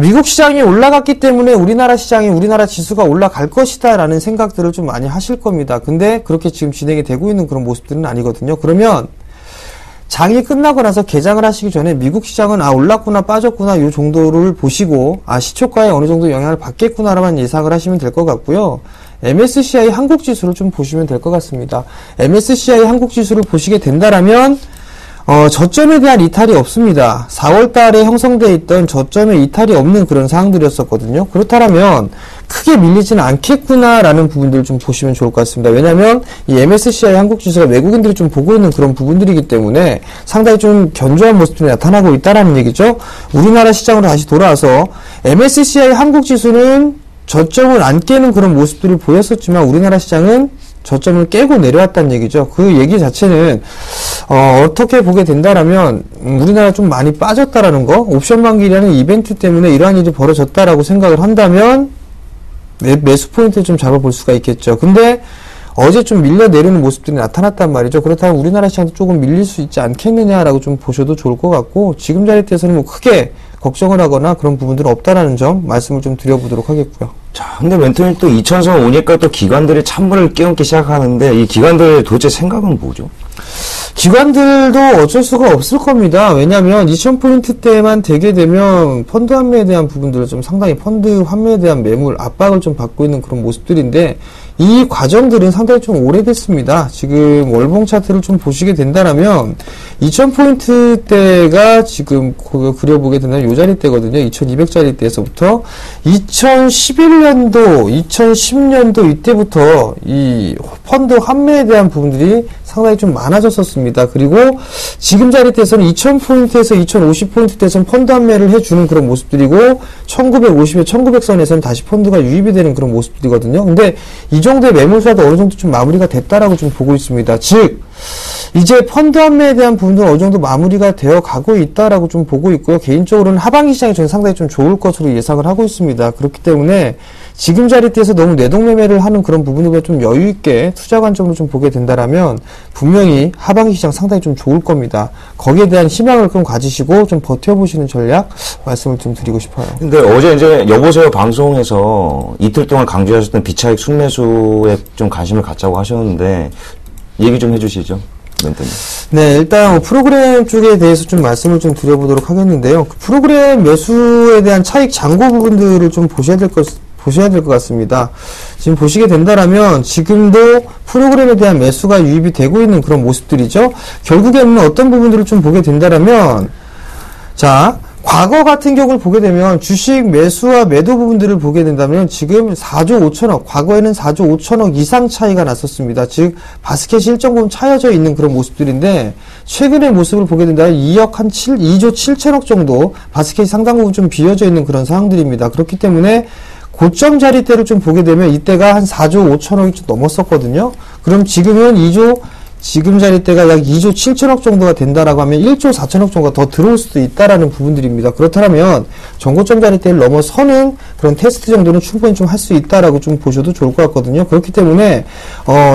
미국 시장이 올라갔기 때문에 우리나라 지수가 올라갈 것이다 라는 생각들을 좀 많이 하실 겁니다. 근데 그렇게 지금 진행이 되고 있는 그런 모습들은 아니거든요. 그러면 장이 끝나고 나서 개장을 하시기 전에 미국 시장은 올랐구나 빠졌구나 요 정도를 보시고 시초가에 어느 정도 영향을 받겠구나라만 예상을 하시면 될 것 같고요. MSCI 한국 지수를 좀 보시면 될 것 같습니다. MSCI 한국 지수를 보시게 된다라면 저점에 대한 이탈이 없습니다. 4월 달에 형성되어 있던 저점에 이탈이 없는 그런 상황들이었었거든요. 그렇다면 크게 밀리지는 않겠구나라는 부분들을 좀 보시면 좋을 것 같습니다. 왜냐하면 이 MSCI 한국 지수가 외국인들이 좀 보고 있는 그런 부분들이기 때문에 상당히 좀 견조한 모습들이 나타나고 있다라는 얘기죠. 우리나라 시장으로 다시 돌아와서 MSCI 한국 지수는 저점을 안 깨는 그런 모습들을 보였었지만 우리나라 시장은 저점을 깨고 내려왔다는 얘기죠. 그 얘기 자체는 어떻게 보게 된다라면 우리나라 좀 많이 빠졌다라는 거, 옵션 만기라는 이벤트 때문에 이러한 일이 벌어졌다라고 생각을 한다면 매수 포인트를 좀 잡아볼 수가 있겠죠. 근데 어제 좀 밀려 내리는 모습들이 나타났단 말이죠. 그렇다면 우리나라 시장도 조금 밀릴 수 있지 않겠느냐라고 좀 보셔도 좋을 것 같고, 지금 자리에서는 뭐 크게 걱정을 하거나 그런 부분들은 없다라는 점 말씀을 좀 드려보도록 하겠고요. 자, 근데 멘토님 또 2000선 오니까 또 기관들이 찬물을 끼얹기 시작하는데 이 기관들의 도대체 생각은 뭐죠? 기관들도 어쩔 수가 없을 겁니다. 왜냐하면 2000포인트대만 되게 되면 펀드 환매에 대한 부분들을 좀 상당히 펀드 환매에 대한 매물 압박을 좀 받고 있는 그런 모습들인데, 이 과정들은 상당히 좀 오래됐습니다. 지금 월봉 차트를 좀 보시게 된다면 2000포인트대가 지금 그려보게 된다면 요 자리대거든요. 2200자리대에서부터 2011년도, 2010년도 이때부터 이 펀드 환매에 대한 부분들이 상당히 좀 많아졌었습니다. 그리고 지금 자리대에서는 2000포인트에서 2050포인트대에서는 펀드 환매를 해주는 그런 모습들이고, 1950에 1900선에서는 다시 펀드가 유입이 되는 그런 모습들이거든요. 근데 이 정도의 매물수도 어느 정도 좀 마무리가 됐다라고 좀 보고 있습니다. 즉, 이제 펀드 환매에 대한 부분들은 어느 정도 마무리가 되어 가고 있다라고 좀 보고 있고요. 개인적으로는 하반기 시장이 저는 상당히 좀 좋을 것으로 예상을 하고 있습니다. 그렇기 때문에 지금 자리대에서 너무 내동매매를 하는 그런 부분을 좀 여유있게 투자 관점으로 좀 보게 된다라면 분명히 하반기 시장 상당히 좀 좋을 겁니다. 거기에 대한 희망을 좀 가지시고 좀 버텨보시는 전략 말씀을 좀 드리고 싶어요. 근데 어제 이제 여보세요 방송에서 이틀 동안 강조하셨던 비차익 순매수에 좀 관심을 갖자고 하셨는데 얘기 좀 해주시죠, 멘토님. 네, 일단 프로그램 쪽에 대해서 좀 말씀을 좀 드려보도록 하겠는데요. 그 프로그램 매수에 대한 차익 잔고 부분들을 좀 보셔야 될 것 같습니다. 지금 보시게 된다라면 지금도 프로그램에 대한 매수가 유입이 되고 있는 그런 모습들이죠. 결국에는 어떤 부분들을 좀 보게 된다라면, 자, 과거 같은 경우를 보게 되면 주식 매수와 매도 부분들을 보게 된다면 지금 4조 5천억, 과거에는 4조 5천억 이상 차이가 났었습니다. 즉 바스켓이 일정 부분 차여져 있는 그런 모습들인데, 최근의 모습을 보게 된다면 2조 7천억 정도 바스켓이 상당 부분 좀 비어져 있는 그런 상황들입니다. 그렇기 때문에 고점 자리대를 좀 보게 되면 이때가 한 4조 5천억이 좀 넘었었거든요. 그럼 지금은 지금 자리대가 약 2조 7천억 정도가 된다라고 하면 1조 4천억 정도가 더 들어올 수도 있다라는 부분들입니다. 그렇다면 정고점 자리대를 넘어서는 그런 테스트 정도는 충분히 좀 할 수 있다라고 좀 보셔도 좋을 것 같거든요. 그렇기 때문에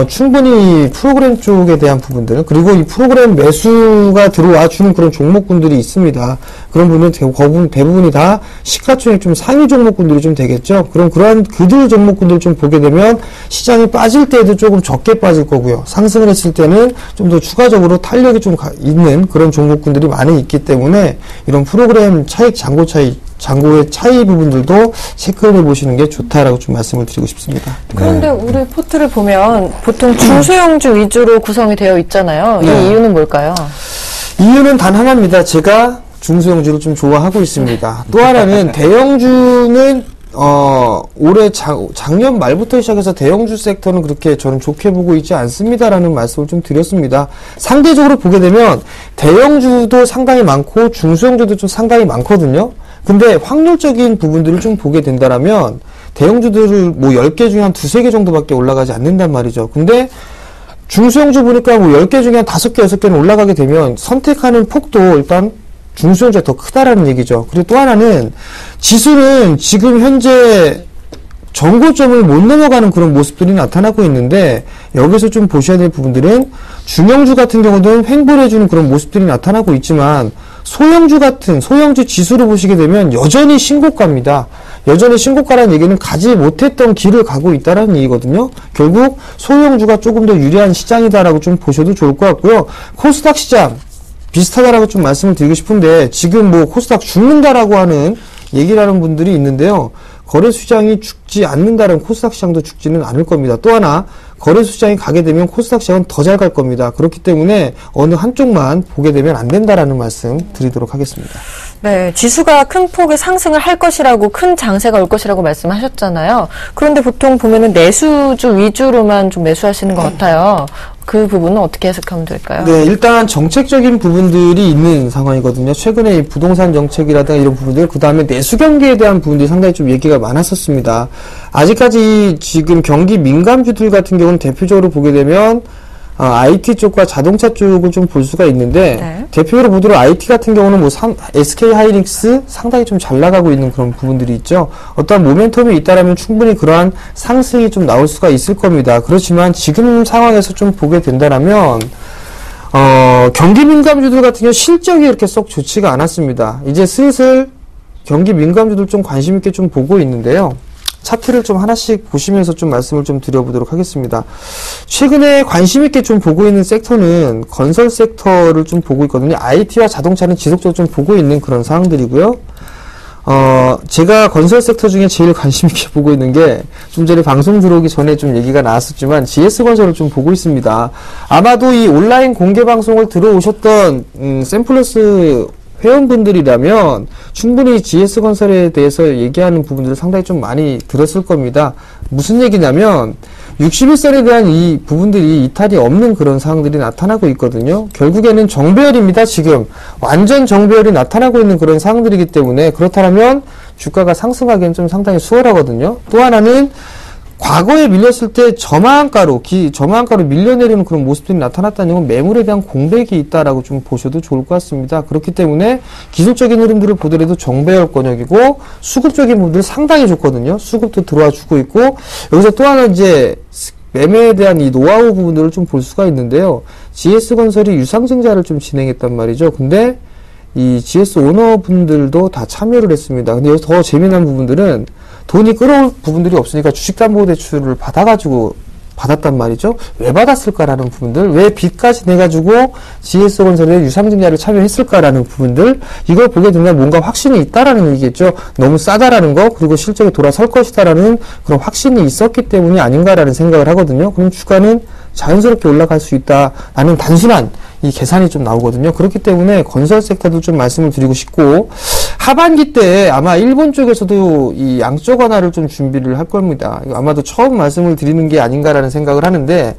충분히 프로그램 쪽에 대한 부분들, 그리고 이 프로그램 매수가 들어와 주는 그런 종목군들이 있습니다. 그런 부분은 대부분이 다 시가총액 좀 상위 종목군들이 좀 되겠죠. 그럼 그러한 그들 종목군들 좀 보게 되면 시장이 빠질 때에도 조금 적게 빠질 거고요. 상승을 했을 때는 좀 더 추가적으로 탄력이 좀 있는 그런 종목군들이 많이 있기 때문에 이런 프로그램 차익 잔고의 차이 부분들도 체크를 해보시는 게 좋다라고 좀 말씀을 드리고 싶습니다. 그런데 우리 포트를 보면 보통 중소형주 위주로 구성이 되어 있잖아요. 네. 이 이유는 뭘까요? 이유는 단 하나입니다. 제가 중소형주를 좀 좋아하고 있습니다. 또 하나는 대형주는 올해 작년 말부터 시작해서 대형주 섹터는 그렇게 저는 좋게 보고 있지 않습니다라는 말씀을 좀 드렸습니다. 상대적으로 보게 되면 대형주도 상당히 많고 중소형주도 좀 상당히 많거든요. 근데 확률적인 부분들을 좀 보게 된다라면 대형주들을 뭐 10개 중에 한 2-3개 정도밖에 올라가지 않는단 말이죠. 근데 중소형주 보니까 뭐 10개 중에 한 5개, 6개는 올라가게 되면 선택하는 폭도 일단 중소형주가 더 크다라는 얘기죠. 그리고 또 하나는 지수는 지금 현재 정고점을 못 넘어가는 그런 모습들이 나타나고 있는데 여기서 좀 보셔야 될 부분들은 중형주 같은 경우는 횡보를 해주는 그런 모습들이 나타나고 있지만 소형주 지수를 보시게 되면 여전히 신고가입니다. 여전히 신고가라는 얘기는 가지 못했던 길을 가고 있다라는 얘기거든요. 결국 소형주가 조금 더 유리한 시장이다라고 좀 보셔도 좋을 것 같고요. 코스닥 시장 비슷하다라고 좀 말씀을 드리고 싶은데 지금 뭐 코스닥 죽는다라고 하는 얘기를 하는 분들이 있는데요. 거래수장이 죽지 않는다면 코스닥 시장도 죽지는 않을 겁니다. 또 하나 거래수장이 가게 되면 코스닥 시장은 더 잘 갈 겁니다. 그렇기 때문에 어느 한쪽만 보게 되면 안 된다라는 말씀 드리도록 하겠습니다. 네, 지수가 큰 폭의 상승을 할 것이라고 큰 장세가 올 것이라고 말씀하셨잖아요. 그런데 보통 보면은 내수주 위주로만 좀 매수하시는 것 같아요. 그 부분은 어떻게 해석하면 될까요? 네, 일단 정책적인 부분들이 있는 상황이거든요. 최근에 이 부동산 정책이라든가 이런 부분들, 그 다음에 내수 경기에 대한 부분들이 상당히 좀 얘기가 많았었습니다. 아직까지 지금 경기 민감주들 같은 경우는 대표적으로 보게 되면 IT 쪽과 자동차 쪽을 좀 볼 수가 있는데 네. 대표적으로 보도록 IT 같은 경우는 뭐 SK 하이닉스 상당히 좀 잘 나가고 있는 그런 부분들이 있죠. 어떤 모멘텀이 있다라면 충분히 그러한 상승이 좀 나올 수가 있을 겁니다. 그렇지만 지금 상황에서 좀 보게 된다라면 경기 민감주들 같은 경우 실적이 이렇게 썩 좋지가 않았습니다. 이제 슬슬 경기 민감주들 좀 관심 있게 좀 보고 있는데요. 차트를 좀 하나씩 보시면서 좀 말씀을 좀 드려보도록 하겠습니다. 최근에 관심 있게 좀 보고 있는 섹터는 건설 섹터를 좀 보고 있거든요. IT와 자동차는 지속적으로 좀 보고 있는 그런 상황들이고요. 제가 건설 섹터 중에 제일 관심 있게 보고 있는 게 좀 전에 방송 들어오기 전에 좀 얘기가 나왔었지만 GS건설을 좀 보고 있습니다. 아마도 이 온라인 공개 방송을 들어오셨던 샘플러스 회원분들이라면 충분히 GS건설에 대해서 얘기하는 부분들을 상당히 좀 많이 들었을 겁니다. 무슨 얘기냐면 61선에 대한 이 부분들이 이탈이 없는 그런 상황들이 나타나고 있거든요. 결국에는 정배열입니다. 지금 완전 정배열이 나타나고 있는 그런 상황들이기 때문에 그렇다면 주가가 상승하기엔 좀 상당히 수월하거든요. 또 하나는 과거에 밀렸을 때 저마한가로 밀려내리는 그런 모습들이 나타났다는 건 매물에 대한 공백이 있다라고 좀 보셔도 좋을 것 같습니다. 그렇기 때문에 기술적인 흐름들을 보더라도 정배열 권역이고 수급적인 부분들 상당히 좋거든요. 수급도 들어와 주고 있고 여기서 또 하나 이제 매매에 대한 이 노하우 부분들을 좀 볼 수가 있는데요. GS건설이 유상증자를 좀 진행했단 말이죠. 근데 이 GS 오너분들도 다 참여를 했습니다. 근데 여기서 더 재미난 부분들은 돈이 끌어올 부분들이 없으니까 주식담보대출을 받았단 말이죠. 왜 받았을까라는 부분들, 왜 빚까지 내가지고 GS건설에 유상증자를 참여했을까라는 부분들, 이걸 보게 되면 뭔가 확신이 있다라는 얘기겠죠. 너무 싸다라는 거, 그리고 실적이 돌아설 것이다라는 그런 확신이 있었기 때문이 아닌가라는 생각을 하거든요. 그럼 주가는 자연스럽게 올라갈 수 있다라는 단순한 이 계산이 좀 나오거든요. 그렇기 때문에 건설 섹터도 좀 말씀을 드리고 싶고, 하반기 때 아마 일본 쪽에서도 이 양적 완화를 좀 준비를 할 겁니다. 아마도 처음 말씀을 드리는 게 아닌가라는 생각을 하는데,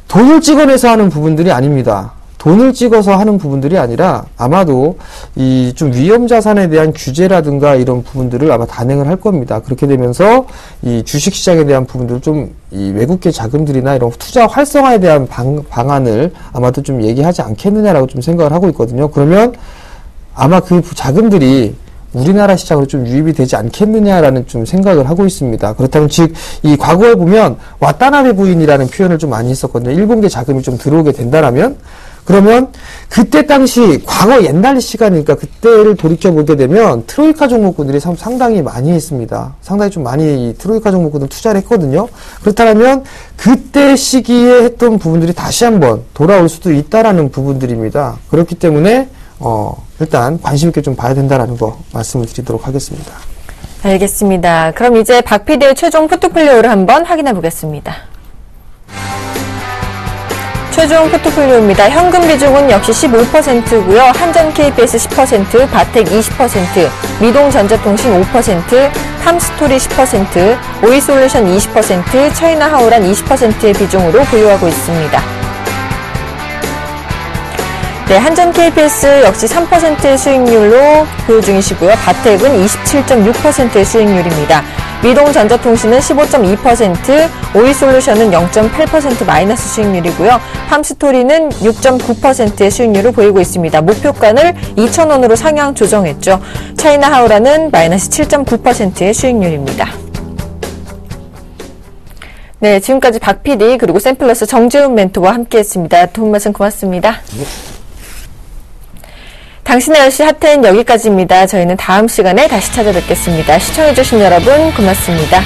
돈을 찍어내서 하는 부분들이 아닙니다. 돈을 찍어서 하는 부분들이 아니라 아마도 이 좀 위험 자산에 대한 규제라든가 이런 부분들을 아마 단행을 할 겁니다. 그렇게 되면서 이 주식 시장에 대한 부분들 좀 이 외국계 자금들이나 이런 투자 활성화에 대한 방안을 아마도 좀 얘기하지 않겠느냐라고 좀 생각을 하고 있거든요. 그러면 아마 그 자금들이 우리나라 시장으로 좀 유입이 되지 않겠느냐라는 좀 생각을 하고 있습니다. 그렇다면 즉 이 과거에 보면 와타나베 부인이라는 표현을 좀 많이 했었거든요. 일본계 자금이 좀 들어오게 된다라면 그러면 그때 당시 과거 옛날 시간이니까 그때를 돌이켜보게 되면 트로이카 종목군들이 상당히 많이 했습니다. 상당히 좀 많이 이 트로이카 종목군들 투자를 했거든요. 그렇다면 그때 시기에 했던 부분들이 다시 한번 돌아올 수도 있다라는 부분들입니다. 그렇기 때문에 일단 관심 있게 좀 봐야 된다라는 거 말씀을 드리도록 하겠습니다. 알겠습니다. 그럼 이제 박 PD의 최종 포트폴리오를 한번 확인해 보겠습니다. 최종 포트폴리오입니다. 현금 비중은 역시 15%고요. 한전 KBS 10%, 바텍 20%, 미동전자통신 5%, 팜스토리 10%, 오이솔루션 20%, 차이나하우란 20%의 비중으로 보유하고 있습니다. 네, 한전 KBS 역시 3%의 수익률로 보유 중이시고요. 바텍은 27.6%의 수익률입니다. 미동전자통신은 15.2%, 오이솔루션은 0.8% 마이너스 수익률이고요. 팜스토리는 6.9%의 수익률을 보이고 있습니다. 목표가를 2,000원으로 상향 조정했죠. 차이나하우라는 마이너스 7.9%의 수익률입니다. 네, 지금까지 박 PD 그리고 샘플러스 정재훈 멘토와 함께했습니다. 도움 말씀 고맙습니다. 당신의 10시 핫텐 여기까지입니다. 저희는 다음 시간에 다시 찾아뵙겠습니다. 시청해주신 여러분 고맙습니다.